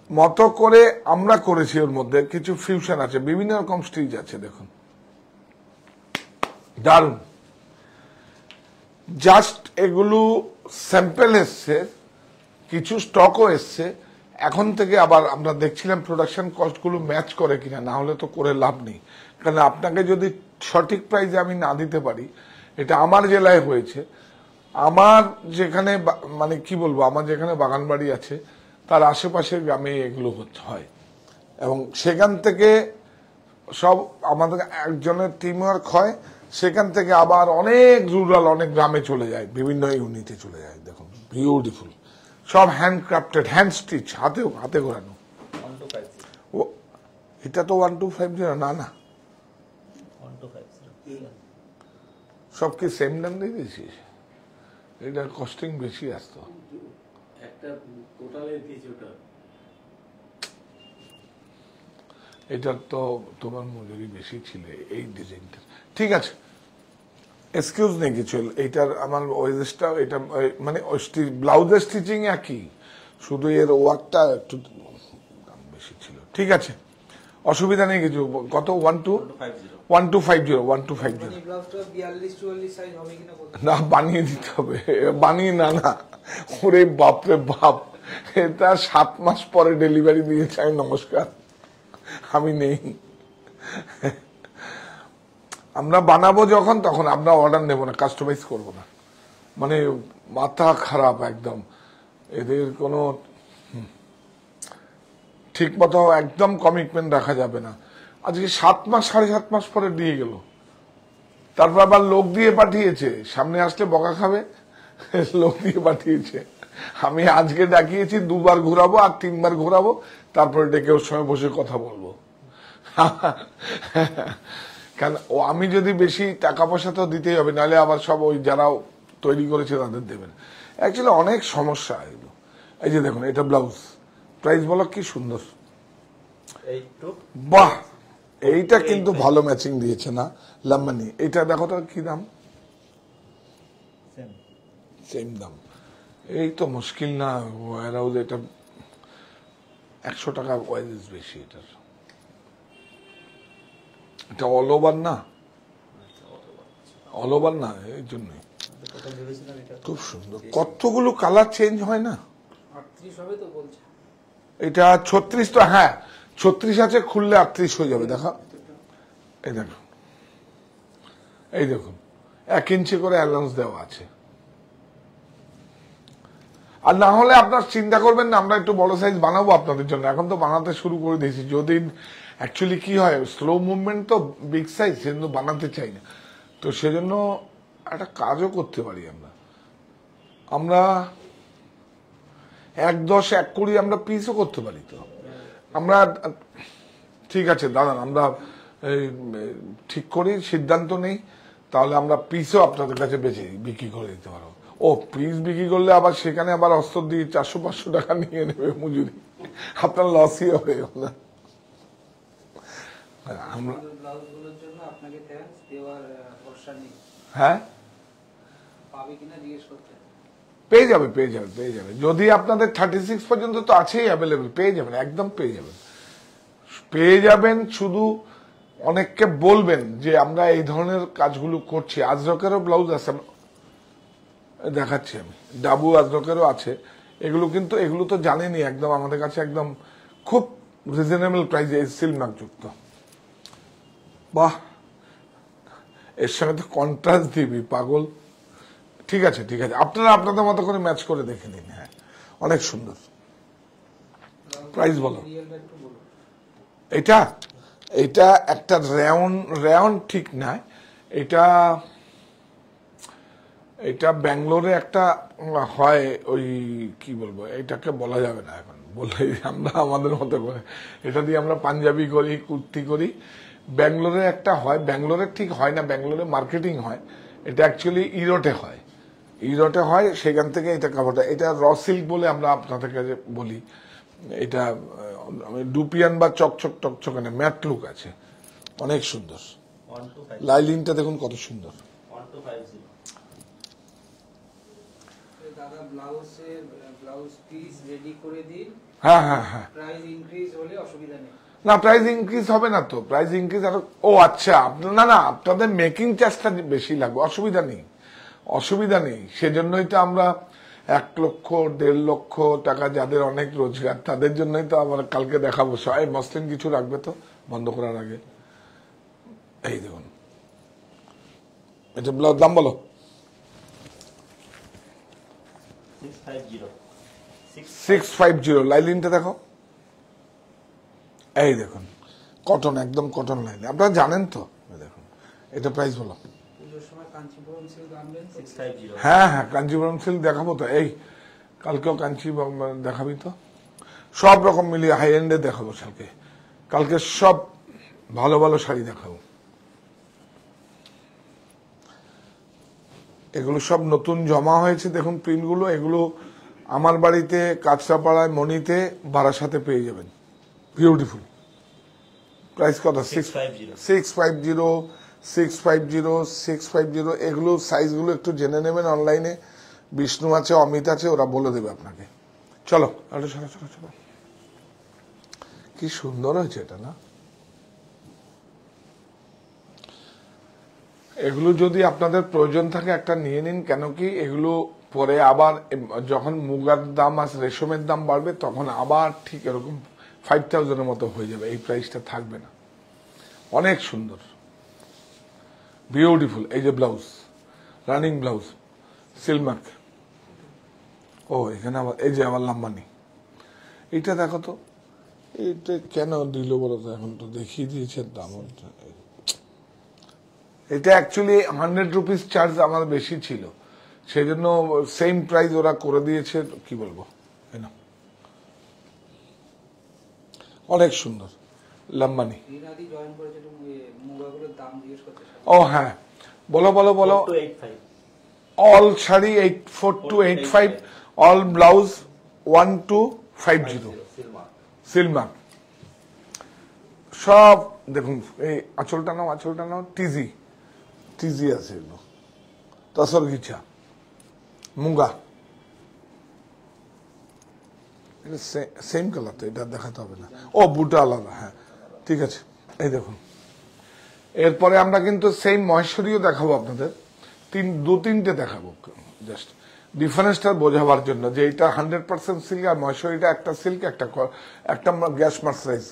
মতো করে আমরা করেছি, ওর মধ্যে কিছু ফিউশন আছে, বিভিন্ন রকম স্টিচ আছে, দেখুন দারুন। জাস্ট এগুলো স্যাম্পল এসছে, কিছু স্টকও এসছে, এখন থেকে আবার আমরা দেখছিলাম প্রোডাকশন কস্টগুলো ম্যাচ করে কিনা, না হলে তো করে লাভ নেই। কারণ আপনাকে যদি সঠিক প্রাইসে আমি না দিতে পারি, এটা আমার জেলায় হয়েছে, আমার যেখানে মানে কি বলবো, আমার যেখানে বাগান বাড়ি আছে তার আশেপাশের গ্রামে এগুলো হয়, এবং সেখান থেকে সব আমাদের একজনের টিম ওয়ার্ক হয়, সেখান থেকে আবার অনেক রুরাল অনেক গ্রামে চলে যায়, বিভিন্ন ইউনিটে চলে যায়। দেখুন বিউটিফুল, সব হ্যান্ডক্রাফটেড, হ্যান্ড স্টিচ, হাতে ঘোরানো। ও এটা তো 1250, না না সব কি সেম দাম দিয়ে দিয়েছিস? এটার কস্টিং বেশি আসতো, এটার তো তোমার মজুরি বেশি ছিল এই ডিজাইনটা। ঠিক আছে, এক্সকিউজ নেই কিছু, এইটার আমার ওয়েজেসটা এটা মানে ব্লাউজের স্টিচিং একই, শুধু এর ওয়ার্কটা একটু দাম বেশি ছিল। ঠিক আছে, অসুবিধা নেই কিছু। কত? 1250 না, বানিয়ে দিতে হবে, বানিয়ে না না, ওরে বাপরে বাপ, এটা 7 মাস পরে ডেলিভারি দিয়েছে। আমি নমস্কার, আমি নেই, আমরা বানাবো যখন তখন আমরা অর্ডার নেব না, কাস্টমাইজ করব না, মানে মাথা খারাপ একদম এদের, কোনো ঠিক মতো একদম কমিটমেন্ট রাখা যাবে না। আজকে 7 মাস 7.5 মাস পরে দিয়ে গেল, তারপর আবার লোক দিয়ে পাঠিয়েছে, সামনে আসলে বকা খাবে, লোক দিয়ে পাঠিয়েছে। আমি আজকে ডাকিয়েছি 2 বার ঘোরাবো আর 3 বার ঘোরাবো, তারপরে ডেকে ওর সঙ্গে বসে কথা বলবো। কারণ আমি যদি বেশি টাকা পয়সা তো দিতেই হবে, নাহলে আবার সব ওই যারা তৈরি করেছে তাদের দেবেন। অ্যাকচুয়ালি অনেক সমস্যা এগুলো। এই যে দেখুন, এটা ব্লাউজ, প্রাইস বলো কি সুন্দর, বাহ, এইটা কিন্তু ভালো ম্যাচিং দিয়েছে না লাম্বানি। এটা দেখো তো কি দাম, সেম দাম, এই তো মুশকিল না। এটা 100 টাকা ওয়াইজ বেশি এটার, এটা অল ওভার না, অল ওভার না, এই জন্যই খুব সুন্দর। কতগুলো কালার চেঞ্জ হয় না, এটা 36 তো, হ্যাঁ 36 আছে, খুললে 38 হয়ে যাবে। দেখা, এই দেখুন, এই দেখুন 1 ইঞ্চি করে অ্যালাউন্স দেওয়া আছে। আর না হলে আপনার চিন্তা করবেন না, আমরা একটু বড় সাইজ বানাবো আপনাদের জন্য, এখন তো বানাতে শুরু করে দিয়েছি। যদি অ্যাকচুয়ালি কি হয়, স্লো মুভমেন্ট তো, বিগ সাইজ কিন্তু বানাতে চাই না, তো সেজন্য একটা কাজও করতে পারি আমরা 1-10 1-20 আমরা পিসও করতে পারি। তো আমরা, ঠিক আছে দাদা, আমরা ঠিক করি, সিদ্ধান্ত নেই, তাহলে আমরা পিসও আপনাদের কাছে বেচে বিক্রি করে দিতে পারবো। ও পিস বিক্রি করলে আবার সেখানে আবার অস্ত্র দিয়ে 400-500 টাকা নিয়ে নেবে মজুরি, আপনার লসই হবে। হ্যাঁ পেয়ে যাবে, পেয়ে যাবে, পেয়ে যাবে। যদি আপনাদের 36 পর্যন্ত তো আছেই অ্যাভেলেবেল, পেয়ে যাবেন, একদম পেয়ে যাবেন, পেয়ে যাবেন। শুধু অনেককে বলবেন যে আমরা এই ধরনের কাজগুলো করছি। আজরকেরও ব্লাউজ আছে, দেখাচ্ছি আমি, ডাবু আজরকেরও আছে। এগুলো কিন্তু, এগুলো তো জানেনি, একদম আমাদের কাছে একদম খুব রিজনেবল প্রাইসে সিল মার্ক যুক্ত। বাহ, এর সঙ্গে তো কন্ট্রাস্ট দিবি পাগল। ঠিক আছে ঠিক আছে, আপনারা আপনাদের মতো করে ম্যাচ করে দেখে নিন। হ্যাঁ অনেক সুন্দর। প্রাইস বলো। এটা এটা একটা রেয়ন ঠিক না, এটা এটা ব্যাঙ্গালোরে একটা হয়, ওই কি বলবো, এটাকে বলা যাবে না এখন, বলে আমরা আমাদের মতো করে এটা দিয়ে আমরা পাঞ্জাবি করি, কুর্তি করি। ব্যাঙ্গালোরে একটা হয়, ব্যাঙ্গালোরে ঠিক হয় না, ব্যাঙ্গালোরে মার্কেটিং হয়, এটা অ্যাকচুয়ালি ইরোটে হয়, ইরোটে হয়, সেখান থেকে এটা কাপড়টা, এটা র সিল্ক বলে আমরা আপনাদের কাছে বলি। এটা ডুপিয়ান বা চকচক টকচকানে ম্যাট লুক আছে, অনেক সুন্দর। লাইলিনটা দেখুন কত সুন্দর। দাদা ব্লাউজ পিস রেডি করে দিন। হ্যাঁ হ্যাঁ হ্যাঁ, প্রাইস ইনক্রিজ হলে অসুবিধা নেই। না প্রাইস ইনক্রিজ হবে না তো, প্রাইস ইনক্রিজ আরো, ও আচ্ছা, না না, আপনাদের মেকিং চার্জটা বেশি লাগবে, অসুবিধা নেই, অসুবিধা নেই। সেজন্যই তো আমরা 1 লক্ষ 1.5 লক্ষ টাকা যাদের অনেক রোজগার, তাদের জন্যই তো আমরা কালকে দেখাবো। এই মসলিন কিছু রাখবে তো বন্ধ করার আগে। এই দেখুন, এটা ব্লাউজ দাম বলো। 650। লাইলিনটা দেখো, এই দেখুন কটন, একদম কটন লাইন, আপনারা জানেন তো। দেখুন এটা প্রাইস বলো। হ্যাঁ হ্যাঁ, কাঞ্চিপুরম সিল্ক দেখাবো তো, এই কালকেও কাঞ্চিপুরম দেখাবি তো, সব রকম মিলিয়ে হাই এন্ডে দেখাবো কালকে, কালকে সব ভালো ভালো শাড়ি দেখাবো। এগুলো সব নতুন জমা হয়েছে, দেখুন প্রিন্টগুলো, এগুলো আমার বাড়িতে কাঁচরাপাড়ায় মণিতে বারাসাতে পেয়ে যাবেন, বিউটিফুল। প্রাইস কত? 650। এগুলো সাইজগুলো একটু জেনে নেবেন অনলাইনে, বিষ্ণু আছে, অমিত আছে, ওরা বলে দেবে আপনাকে। চলো চলো চলো চলো চলো, কি সুন্দর হয়েছে এটা না। এগুলো যদি আপনাদের প্রয়োজন থাকে একটা নিয়ে নিন, কেন কি এগুলো পরে আবার যখন মুগার দাম আর রেশমের দাম বাড়বে, তখন আবার ঠিক এরকম 5000-এর মতো হয়ে যাবে, এই প্রাইসটা থাকবে না। অনেক সুন্দর, বিউটিফুল। এই যে ব্লাউজ, রানিং ব্লাউজ, সিলমার্ক। ও এখানে আবার এই যে আবার লাম্বানি, এইটা দেখো তো, এইটা কেন দিল বলো তো, এখন তো দেখিয়ে দিয়েছে দাম। এটা অ্যাকচুয়ালি 100 রুপিস চার্জ আমার বেশি ছিল, সেই জন্য সেম প্রাইস ওরা করে দিয়েছে, কি বলবো। অনেক সুন্দর লাম্বানি। ও হ্যাঁ, বলো বলো বলো। All sari 84-85, all blouse 1250, Silk Mark. সব দেখুন, এই আঁচলটা নাও, আঁচলটা নাও, টিজি টিজি আছে, এগুলো তসর গিছা, মুগা, সেম কালার তো, এটা দেখাতে হবে না। ও বুটা আলাদা, হ্যাঁ ঠিক আছে। এই দেখুন, এরপরে আমরা কিন্তু সেম মহেশ্বরীও দেখাবো আপনাদের, 2-3টে দেখাবো, জাস্ট ডিফারেন্সটা বোঝাবার জন্য, যে এটা 100% সিল্ক আর মহেশ্বরীটা একটা সিল্ক, একটা গ্যাস মার্সারাইজ।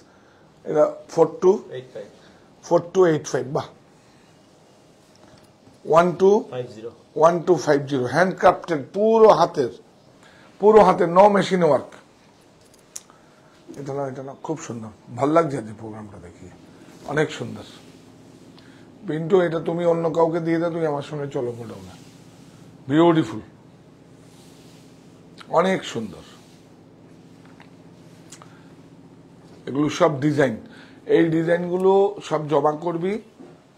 এটা 4285, বাহ। 1250, হ্যান্ডক্রাফটেড, পুরো হাতের, নো মেশিন ওয়ার্ক। এটা না খুব সুন্দর, ভাল লাগছে আজ প্রোগ্রামটা দেখিয়ে, অনেক সুন্দর। পিন্টু, এটা তুমি অন্য কাউকে দিয়ে দাও, তুমি আমার সঙ্গে চলো গোডাউনে। বিউটিফুল, অনেক সুন্দর। এগুলো সব ডিজাইন, এই ডিজাইনগুলো সব জমা করবি,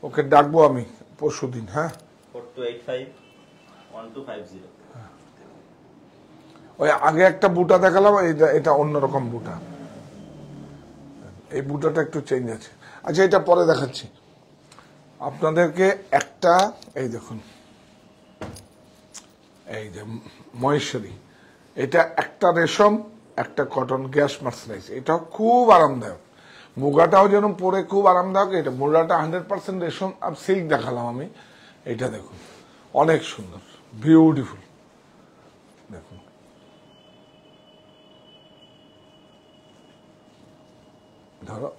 ওকে ডাকবো আমি পরশুদিন। হ্যাঁ, 4285 1250। ওই আগে একটা বুটা দেখালাম, এটা অন্যরকম বুটা, এই বুটাটা একটু চেঞ্জ আছে। আচ্ছা, এটা পরে দেখাচ্ছি আপনাদেরকে। একটা এই দেখুন, এই যে মহেশ্বরী, এটা একটা রেশম, একটা কটন, গ্যাস মার্সারাইজ, এটাও খুব আরামদায়ক। মুগাটাও যেন পরে খুব আরামদায়ক। এটা মুগাটা 100% রেশম আর সিল্ক দেখালাম আমি, এটা দেখুন অনেক সুন্দর, বিউটিফুল। দেখুন, ধরো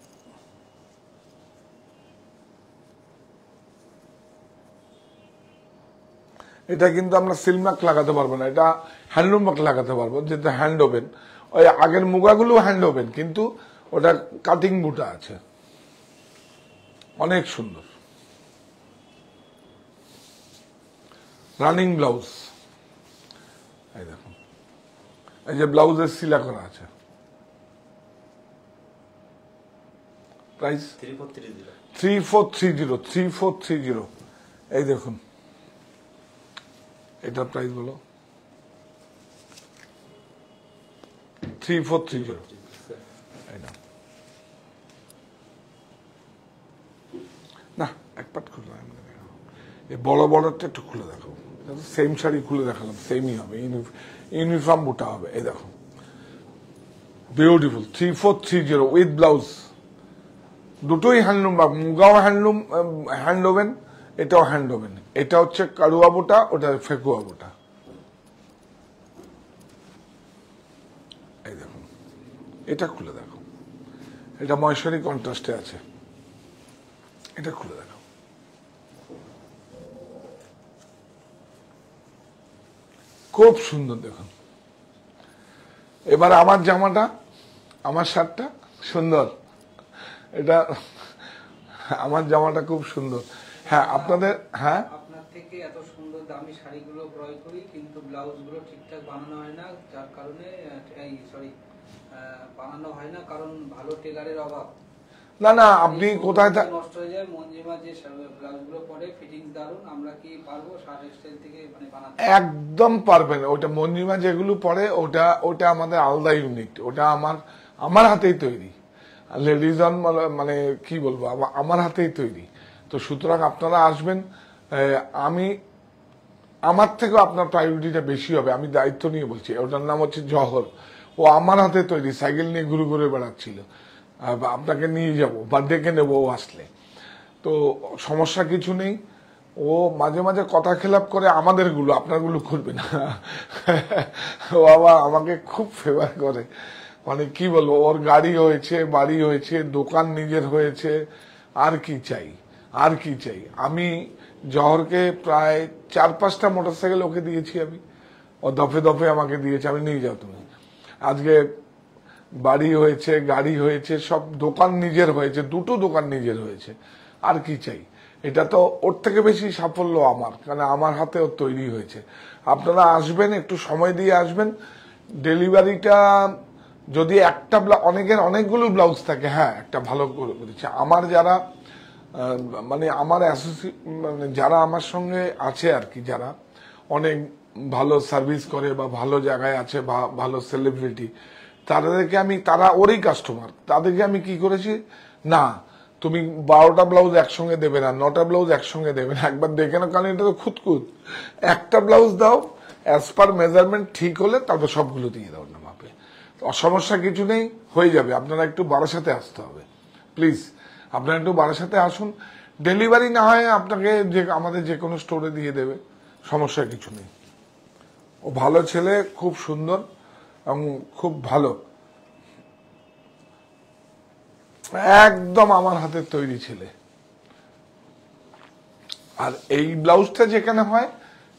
এটা কিন্তু আমরা সিলমার্ক লাগাতে পারবো না, এটা হ্যান্ডলুম মার্ক লাগাতে পারবো, যেটা হ্যান্ড ওভেন। ওই আগের মুগাগুলো হ্যান্ড ওভেন, কিন্তু ওটা কাটিং বুটা আছে, অনেক সুন্দর। রানিং ব্লাউজ, এই দেখুন, এই যে ব্লাউজের সিলা করা আছে। প্রাইস 3430, এই দেখুন, এটার প্রাইস বলো। 3430, না এক পাট খুলে এই বড় বড়টা একটু খুলে দেখো, সেম শাড়ি খুলে দেখালাম, সেমই হবে, ইউনিফর্ম বুটা হবে। এই দেখো, বিউটিফুল 3430 উইথ ব্লাউজ, দুটোই হ্যান্ডলুম, মুগাও হ্যান্ডলুম, হ্যান্ড ওভেন, এটাও হ্যান্ড ওভেন। এটা হচ্ছে কারুয়া বোটা, ওটা ফেকুয়া বোটা। এই দেখুন, এটা খুলে দেখো, এটা ময়সরি কন্ট্রাস্টে আছে, এটা খুলে দেখো। খুব সুন্দর দেখুন। এবার আমার জামাটা, আমার শার্টটা সুন্দর, এটা আমার জামাটা খুব সুন্দর। হ্যাঁ আপনাদের, হ্যাঁ আপনার থেকে এত সুন্দর দামি শাড়িগুলো ক্রয় করি, কিন্তু ব্লাউজগুলো ঠিকঠাক বানানো হয় না, যার কারণে বানানো হয় না, কারণ ভালো টেলারের অভাব। না না, আপনি কোথায় নষ্ট হয়ে যায়। মঞ্জিমা যে ব্লাউজগুলো পরে ফিটিংস দারুন, আমরা কি পারবো শার্ট স্টাইল থেকে মানে বানাতে? একদম পারবেন। ওটা মঞ্জিমা যেগুলো পরে, ওটা আমাদের আলাদা ইউনিট, ওটা আমার হাতেই তৈরি। লেডিজন মানে কি বলবো, আমার হাতেই তৈরি। তো সুতরাং আপনারা আসবেন, আমার থেকেও আপনার প্রায়োরিটিটা বেশি হবে, আমি দায়িত্ব নিয়ে বলছি। ওটার নাম হচ্ছে জহর, ও আমার হাতে তৈরি, সাইকেল নিয়ে ঘুরে ঘুরে বেড়াচ্ছিল, আপনাকে নিয়ে যাব বা ডেকে নেবো ও আসলে। তো সমস্যা কিছু নেই। ও মাঝে মাঝে কথা খেলাপ করে আমাদেরগুলো, আপনারগুলো করবে না। ও বাবা আমাকে খুব ফেভার করে, মানে কি বলবো, ওর গাড়ি হয়েছে, বাড়ি হয়েছে, দোকান নিজের হয়েছে, আর কি চাই, আর কি চাই। আমি জহরকে প্রায় 4-5টা মোটরসাইকেল ওকে দিয়েছি আমি, ও দফে দফে আমাকে দিয়েছে, আমি নিয়ে যাও তুমি। আজকে বাড়ি হয়েছে, গাড়ি হয়েছে, সব দোকান নিজের হয়েছে, 2টো দোকান নিজের হয়েছে, আর কি চাই। এটা তো ওর থেকে বেশি সাফল্য আমার, কারণ আমার হাতে ওর তৈরি হয়েছে। আপনারা আসবেন, একটু সময় দিয়ে আসবেন। ডেলিভারিটা যদি একটা অনেকের অনেকগুলো ব্লাউজ থাকে, হ্যাঁ একটা ভালো করে দিচ্ছে। আমার যারা মানে আমার মানে যারা আমার সঙ্গে আছে আর কি, যারা অনেক ভালো সার্ভিস করে বা ভালো জায়গায় আছে বা ভালো সেলিব্রিটি, তারা ওরই কাস্টমার, তাদেরকে আমি কি করেছি, না তুমি 12টা ব্লাউজ একসঙ্গে দেবে না, 9টা ব্লাউজ একসঙ্গে দেবে না, একবার দেখে না, কারণ এটা তো খুঁতখুত। একটা ব্লাউজ দাও, অ্যাজ পার মেজারমেন্ট ঠিক হলে তারপর সবগুলো দিয়ে দাও না মাপে, সমস্যা কিছু নেই, হয়ে যাবে। আপনারা একটু বারাসাতে আসতে হবে প্লিজ, আপনারা একটু বারাসাতে আসুন। ডেলিভারি না হয় আপনাকে আমাদের যে কোনো স্টোরে দিয়ে দেবে, সমস্যা কিছু নেই। ও ভালো ছেলে, খুব সুন্দর এবং খুব ভালো, একদম আমার হাতের তৈরি ছেলে। আর এই ব্লাউজটা যেখানে হয়,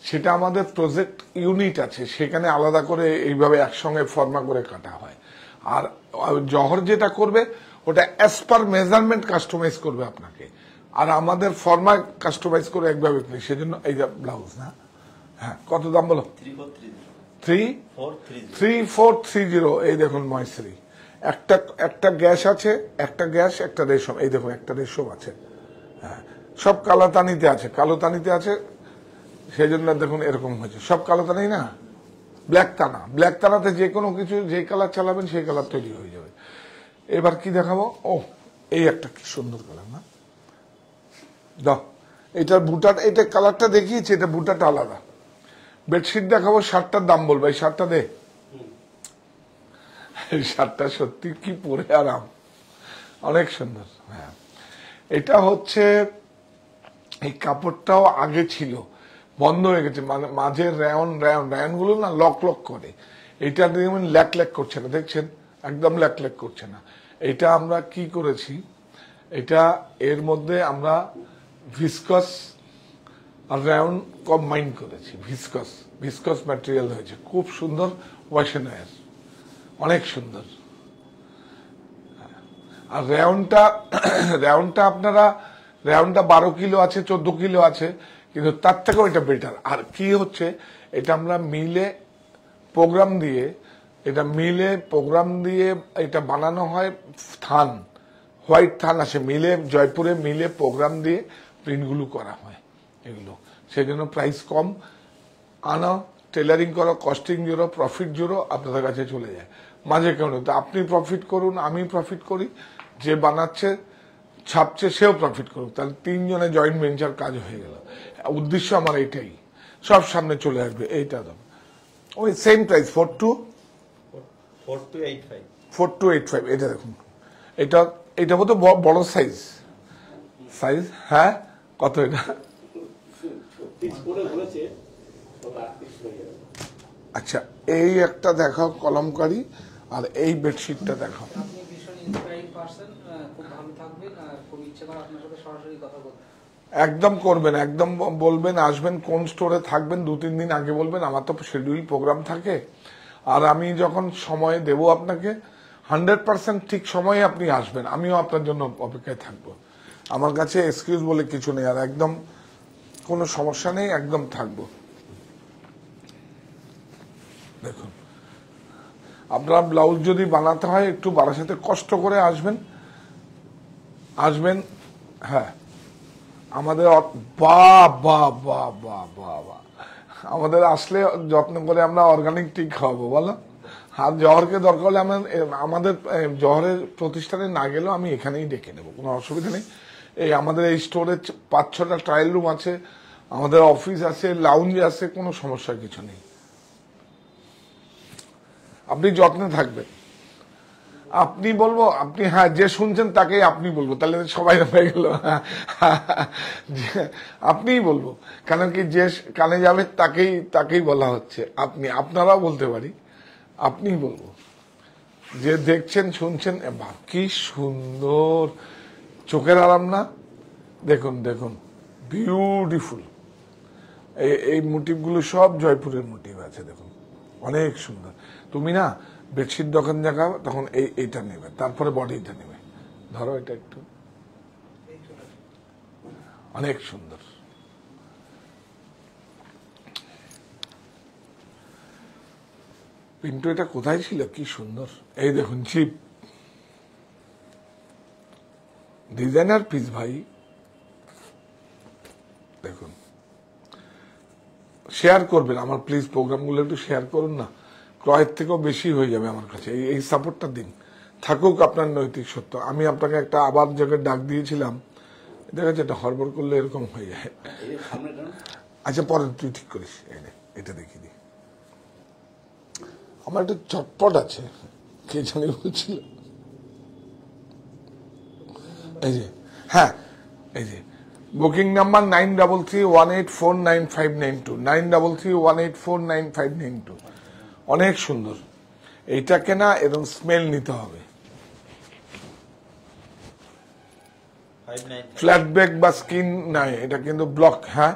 সেটা আমাদের প্রজেক্ট ইউনিট আছে, সেখানে আলাদা করে এইভাবে একসঙ্গে ফর্মা করে কাটা হয়। আর জহর যেটা করবে, ওটা অ্যাজ পার মেজারমেন্ট কাস্টমাইজ করবে আপনাকে, আর আমাদের ফর্মা কাস্টমাইজ করে একভাবে, সেজন্য এই ব্লাউজ না, হ্যাঁ কত দাম বলো? 3430। এই দেখুন ময়শ্রী, একটা গ্যাস আছে, একটা গ্যাস, একটা রেশম, এই দেখুন একটা রেশম আছে, হ্যাঁ সব কালোতানিতে আছে, কালোতানিতে আছে, সেই জন্য দেখুন এরকম হয়েছে, সব কালোতানি না, ব্ল্যাক টানা। ব্ল্যাক টানাতে যে কোনো কিছু, যে কালার চালাবেন সেই কালার তৈরি হয়ে যাবে। এবার কি দেখাবো, ও এই একটা কি সুন্দর কালার না, দাও এটার বুটার, এটা কালারটা দেখিয়েছি, এটা বুটাটা আলাদা। বেডশিট দেখাবো, শার্টটার দাম বলবো, এই শার্টটা দে, এই শার্টটা সত্যি কি পরে আরাম, অনেক সুন্দর। হ্যাঁ এটা হচ্ছে, এই কাপড়টাও আগে ছিল, বন্ধ হয়ে গেছে, মানে মাঝে র্যান গুলো না লক করে, এটা দেখবেন ল্যাক করছে না, দেখছেন একদম ল্যাক করছে না। এটা আমরা কি করেছি, এটা এর মধ্যে আমরা ভিসকস আর রায়ন কম্বাইন করেছি, ভিসকস ম্যাটেরিয়াল হয়েছে, খুব সুন্দর, ওয়াশ এন্ড ওয়্যার, অনেক সুন্দর। আর রায়নটা আপনারা 12 কিলো আছে, 14 কিলো আছে, কিন্তু তার থেকেও এটা বেটার। আর কি হচ্ছে, এটা আমরা মিলে প্রোগ্রাম দিয়ে এটা বানানো হয়, থান হোয়াইট থান আসে মিলে, জয়পুরে মিলে প্রোগ্রাম দিয়ে প্রিন্টগুলো করা হয় এগুলো, সেই জন্য প্রাইস কম। আনা, টেলারিং করো, কস্টিং জোরো, প্রফিট জোরো আপনাদের কাছে চলে যায়। মাঝে কেন তো আপনি প্রফিট করুন, আমি প্রফিট করি, যে বানাচ্ছে ছাপছে সেও প্রফিট করুক, তাহলে 3 জনে জয়েন্ট ভেঞ্চার কাজ হয়ে গেল। উদ্দেশ্য আমার এটাই, সব সামনে চলে আসবে। এইটা দাম ওই সেম প্রাইস 4285। এটা দেখুন, এটা বোধ বড় সাইজ, হ্যাঁ কত এটা? আচ্ছা, এই একটা দেখাও কলমকারি, আর এই বেডশিটটা দেখাও। আপনি ভীষণ ইন্সপায়ারিং পারসন, খুব ভালো থাকবেন, আর খুব ইচ্ছে করে আপনার সাথে সরাসরি কথা বলতে। একদম করবেন, একদম বলবেন, আসবেন কোন স্টোরে থাকবেন 2-3 দিন আগে বলবেন, আমার তো শিডিউল প্রোগ্রাম থাকে। আর আমি যখন সময় দেব আপনাকে 100% ঠিক সময়ে আপনি আসবেন, আমিও আপনার জন্য অপেক্ষায় থাকবো। আমার কাছে এক্সকিউজ বলে কিছু নেই, আর একদম কোনো সমস্যা নেই, একদম থাকবো। দেখুন, আপনার ব্লাউজ যদি বানাতে হয় একটু বারাসাতে কষ্ট করে আসবেন। হ্যাঁ, আমাদের আমাদের আসলে যত্ন করে আমরা অর্গানিক টি খাওয়াবো, বলো। আর জহরকে দরকার হলে আমাদের জহরের প্রতিষ্ঠানে না গেলেও আমি এখানেই ডেকে নেবো, কোনো অসুবিধা নেই। আমাদের এই স্টোরে 5-6টা ট্রায়াল রুম আছে, আমাদের অফিস আছে, লাউঞ্জ আছে, কোনো সমস্যা কিছু নেই। আপনি যত্নে থাকবেন, আপনি বলবো, আপনি হ্যাঁ যে শুনছেন তাকেই আপনি বলবো, তাহলে সবাই হয়ে গেল। আপনিই বলবো, কেন কি যে কানে যাবে তাকেই বলা হচ্ছে। আপনারাও বলতে পারি, আপনিই বলবো, যে দেখছেন শুনছেন। কি সুন্দর, চোখের আরাম না? দেখুন বিউটিফুল। এই মোটিভগুলো সব জয়পুরের মোটিভ আছে, দেখুন অনেক সুন্দর। তুমি না বেডশিট দোকান দেখাও, তখন এইটা নেবে, তারপরে বডিটা নেবে। ধরো এটা একটু, অনেক সুন্দর। পিন্টু এটা কোথায় ছিল, কি সুন্দর। এই দেখুন চিপ ডিজাইনার পিস ভাই, দেখুন। শেয়ার করবেন আমার প্লিজ, প্রোগ্রামগুলো একটু শেয়ার করুন না, ক্রয়ের থেকেও বেশি হয়ে যাবে আমার কাছে। এই সাপোর্টটা দিন, থাকুক আপনার নৈতিক সত্য। আমি আপনাকে একটা আবার জায়গায় ডাক দিয়েছিলাম, দেখা যাচ্ছে এটা হড়বড় করলে এরকম হয়ে যায়। আচ্ছা, পরে তুই ঠিক করিস। এটা দেখিয়ে দিই, আমার একটা চটপট আছে, কে জানি বলছিল। এই যে, হ্যাঁ, এই যে বুকিং নাম্বার 9331849592, 9331849592। অনেক সুন্দর, এইটা কেনা, এবং স্মেল নিতে হবে। ফ্ল্যাট ব্যাক বা স্কিন নাই, এটা কিন্তু ব্লক। হ্যাঁ,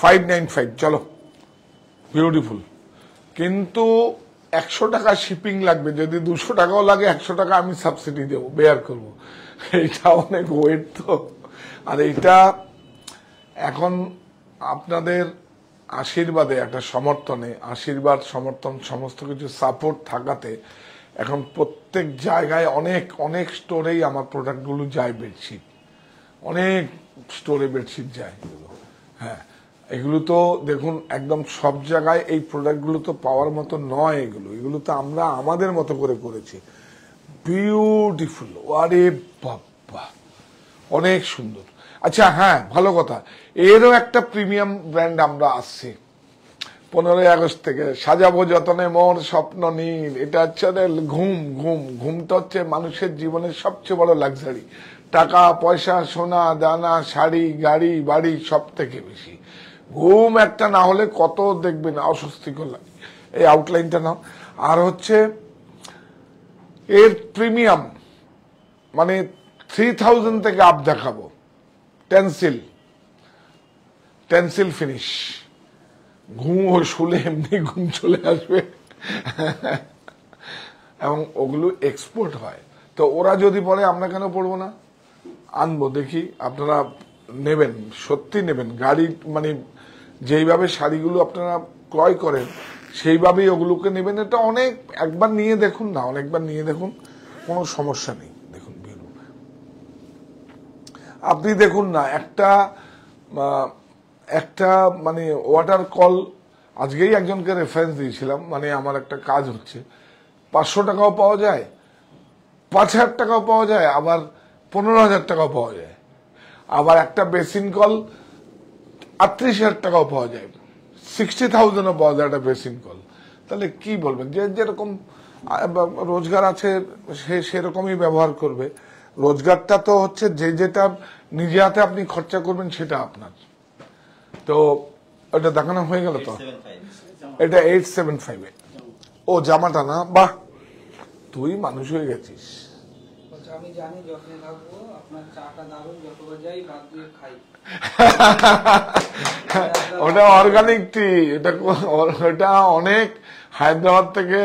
595। চলো, বিউটিফুল। কিন্তু 100 টাকা শিপিং লাগবে, যদি 200 টাকাও লাগে 100 টাকা আমি সাবসিডি দেবো, বেয়ার করবো। এইটা অনেক ওয়েট তো। আর এইটা এখন আপনাদের আশীর্বাদে, একটা সমর্থনে, আশীর্বাদ সমর্থন সমস্ত কিছু সাপোর্ট থাকাতে এখন প্রত্যেক জায়গায় অনেক স্টোরেই আমার প্রোডাক্টগুলো যায়। বেডশিট অনেক স্টোরে বেডশিট যায় এগুলো। হ্যাঁ, এগুলো তো দেখুন একদম সব জায়গায় এই প্রোডাক্টগুলো তো পাওয়ার মতো নয়। এগুলো তো আমরা আমাদের মতো করে করেছি। বিউটিফুল, আরে বাবা, অনেক সুন্দর। আচ্ছা হ্যাঁ, ভালো কথা, এরও একটা প্রিমিয়াম ব্র্যান্ড আমরা আসছে 15ই আগস্ট থেকে, সাজাবো যতনে মোর স্বপ্ন নীল। এটা হচ্ছে ঘুমটা হচ্ছে মানুষের জীবনের সবচেয়ে বড় লাক্সারি। টাকা পয়সা, সোনা দানা, শাড়ি, গাড়ি, বাড়ি, সব থেকে বেশি ঘুম একটা না হলে কত দেখবেন অস্বস্তিকর লাগে। এই আউটলাইনটা নাও। আর হচ্ছে এর প্রিমিয়াম মানে 3000 থেকে আপ দেখাবো। টেন্সিল টেন্সিল ফিনিশ, ঘুমও শুলে এমনি ঘুম চলে আসবে এবং ওগুলো এক্সপোর্ট হয়। তো ওরা যদি পরে আমরা কেন পড়বো না, আনবো, দেখি আপনারা নেবেন, সত্যি নেবেন। গাড়ি মানে যেইভাবে শাড়িগুলো আপনারা ক্রয় করেন সেইভাবেই ওগুলোকে নেবেন। এটা অনেক, একবার নিয়ে দেখুন না, অনেকবার নিয়ে দেখুন, কোনো সমস্যা নেই। দেখুন আপনি দেখুন না, একটা মানে ওয়াটার কল, আজকেই একজনকে রেফারেন্স দিয়েছিলাম, মানে আমার একটা কাজ হচ্ছে, 500 টাকাও পাওয়া যায়, 5,000 টাকাও পাওয়া যায়, আবার 15,000 টাকাও পাওয়া যায়, আবার একটা বেসিন কল 38,000 টাকাও পাওয়া যায়, 60,000ও পাওয়া যায় একটা বেসিন কল। তাহলে কি বলবেন, যে যেরকম রোজগার আছে সে সেরকমই ব্যবহার করবে। রোজগারটা তো হচ্ছে যে যেটা নিজে হাতে আপনি খরচা করবেন সেটা আপনার। তো ওটা দেখানো হয়ে গেল। তো এটা 875 এ। ও জামাটা না, বাহ তুই মানুষ হয়ে গেছিস। আমি জানি যখন থাকবো আপনার চাটা দারুন, যতবার যাই বাদ দিয়ে খাই। ওটা অর্গানিক টি, ওটা অনেক হায়দ্রাবাদ থেকে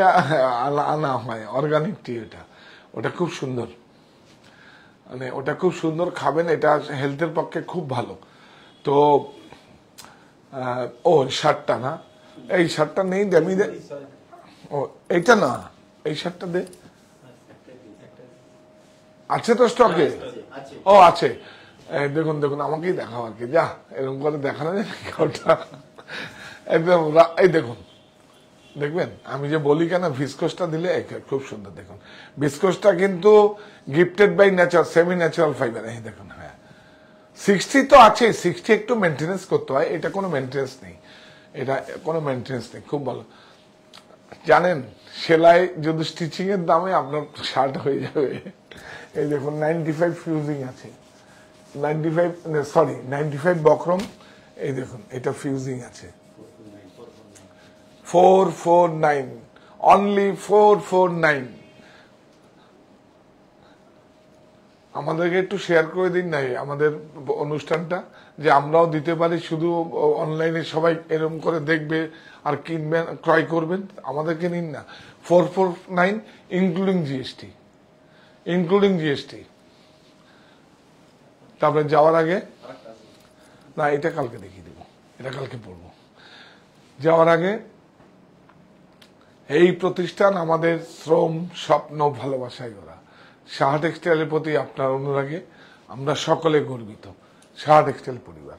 আনা হয় অর্গানিক টি। ওটা খুব সুন্দর, মানে ওটা খুব সুন্দর, খাবেন, এটা হেলথের পক্ষে খুব ভালো। তো ও শার্টটা না, এই শার্টটা নেই, আমি দে, ও এইটা না, এই শার্টটা দে, আছে তো স্টকে? ও আছে, দেখুন দেখুন, আমাকেই দেখাও আর কি, যা এরকম করে দেখানো যায় ওটা একদম। এই দেখুন, দেখবেন আমি যে বলি কেন ভিসকোসটা দিলে খুব সুন্দর। দেখুন ভিসকোসটা কিন্তু gifted by nature, semi natural fibre. এই দেখুন, হ্যাঁ 60 তো আছে, 60 একটু মেনটেনেন্স করতে হয়, এটা কোনো মেনটেনেন্স নেই, এটা কোনো মেনটেনেন্স নেই, খুব ভালো। জানেন সেলাই যদি স্টিচিং এর দামে আপনার শার্ট হয়ে যাবে। এই দেখুন 95 ফিউজিং আছে, 95 বক্রম। এই দেখুন এটা ফিউজিং আছে, 449, অনলি 449। আমাদেরকে একটু শেয়ার করে দিন নাই আমাদের অনুষ্ঠানটা, যে আমরাও দিতে পারি, শুধু অনলাইনে সবাই এরকম করে দেখবে আর কিনবেন, ক্রয় করবেন, আমাদেরকে নিন না। 449 ইনক্লুডিং জিএসটি, ইনক্লুডিং জিএসটি। তারপরে যাওয়ার আগে, না এটা কালকে দেখিয়ে দেবো, এটা কালকে পড়বো। যাওয়ার আগে এই প্রতিষ্ঠান আমাদের শ্রম, স্বপ্ন, ভালোবাসায় ওরা। সাহা টেক্সটাইলের প্রতি আপনার অনুরাগে আমরা সকলে গর্বিত, সাহা টেক্সটাইল পরিবার।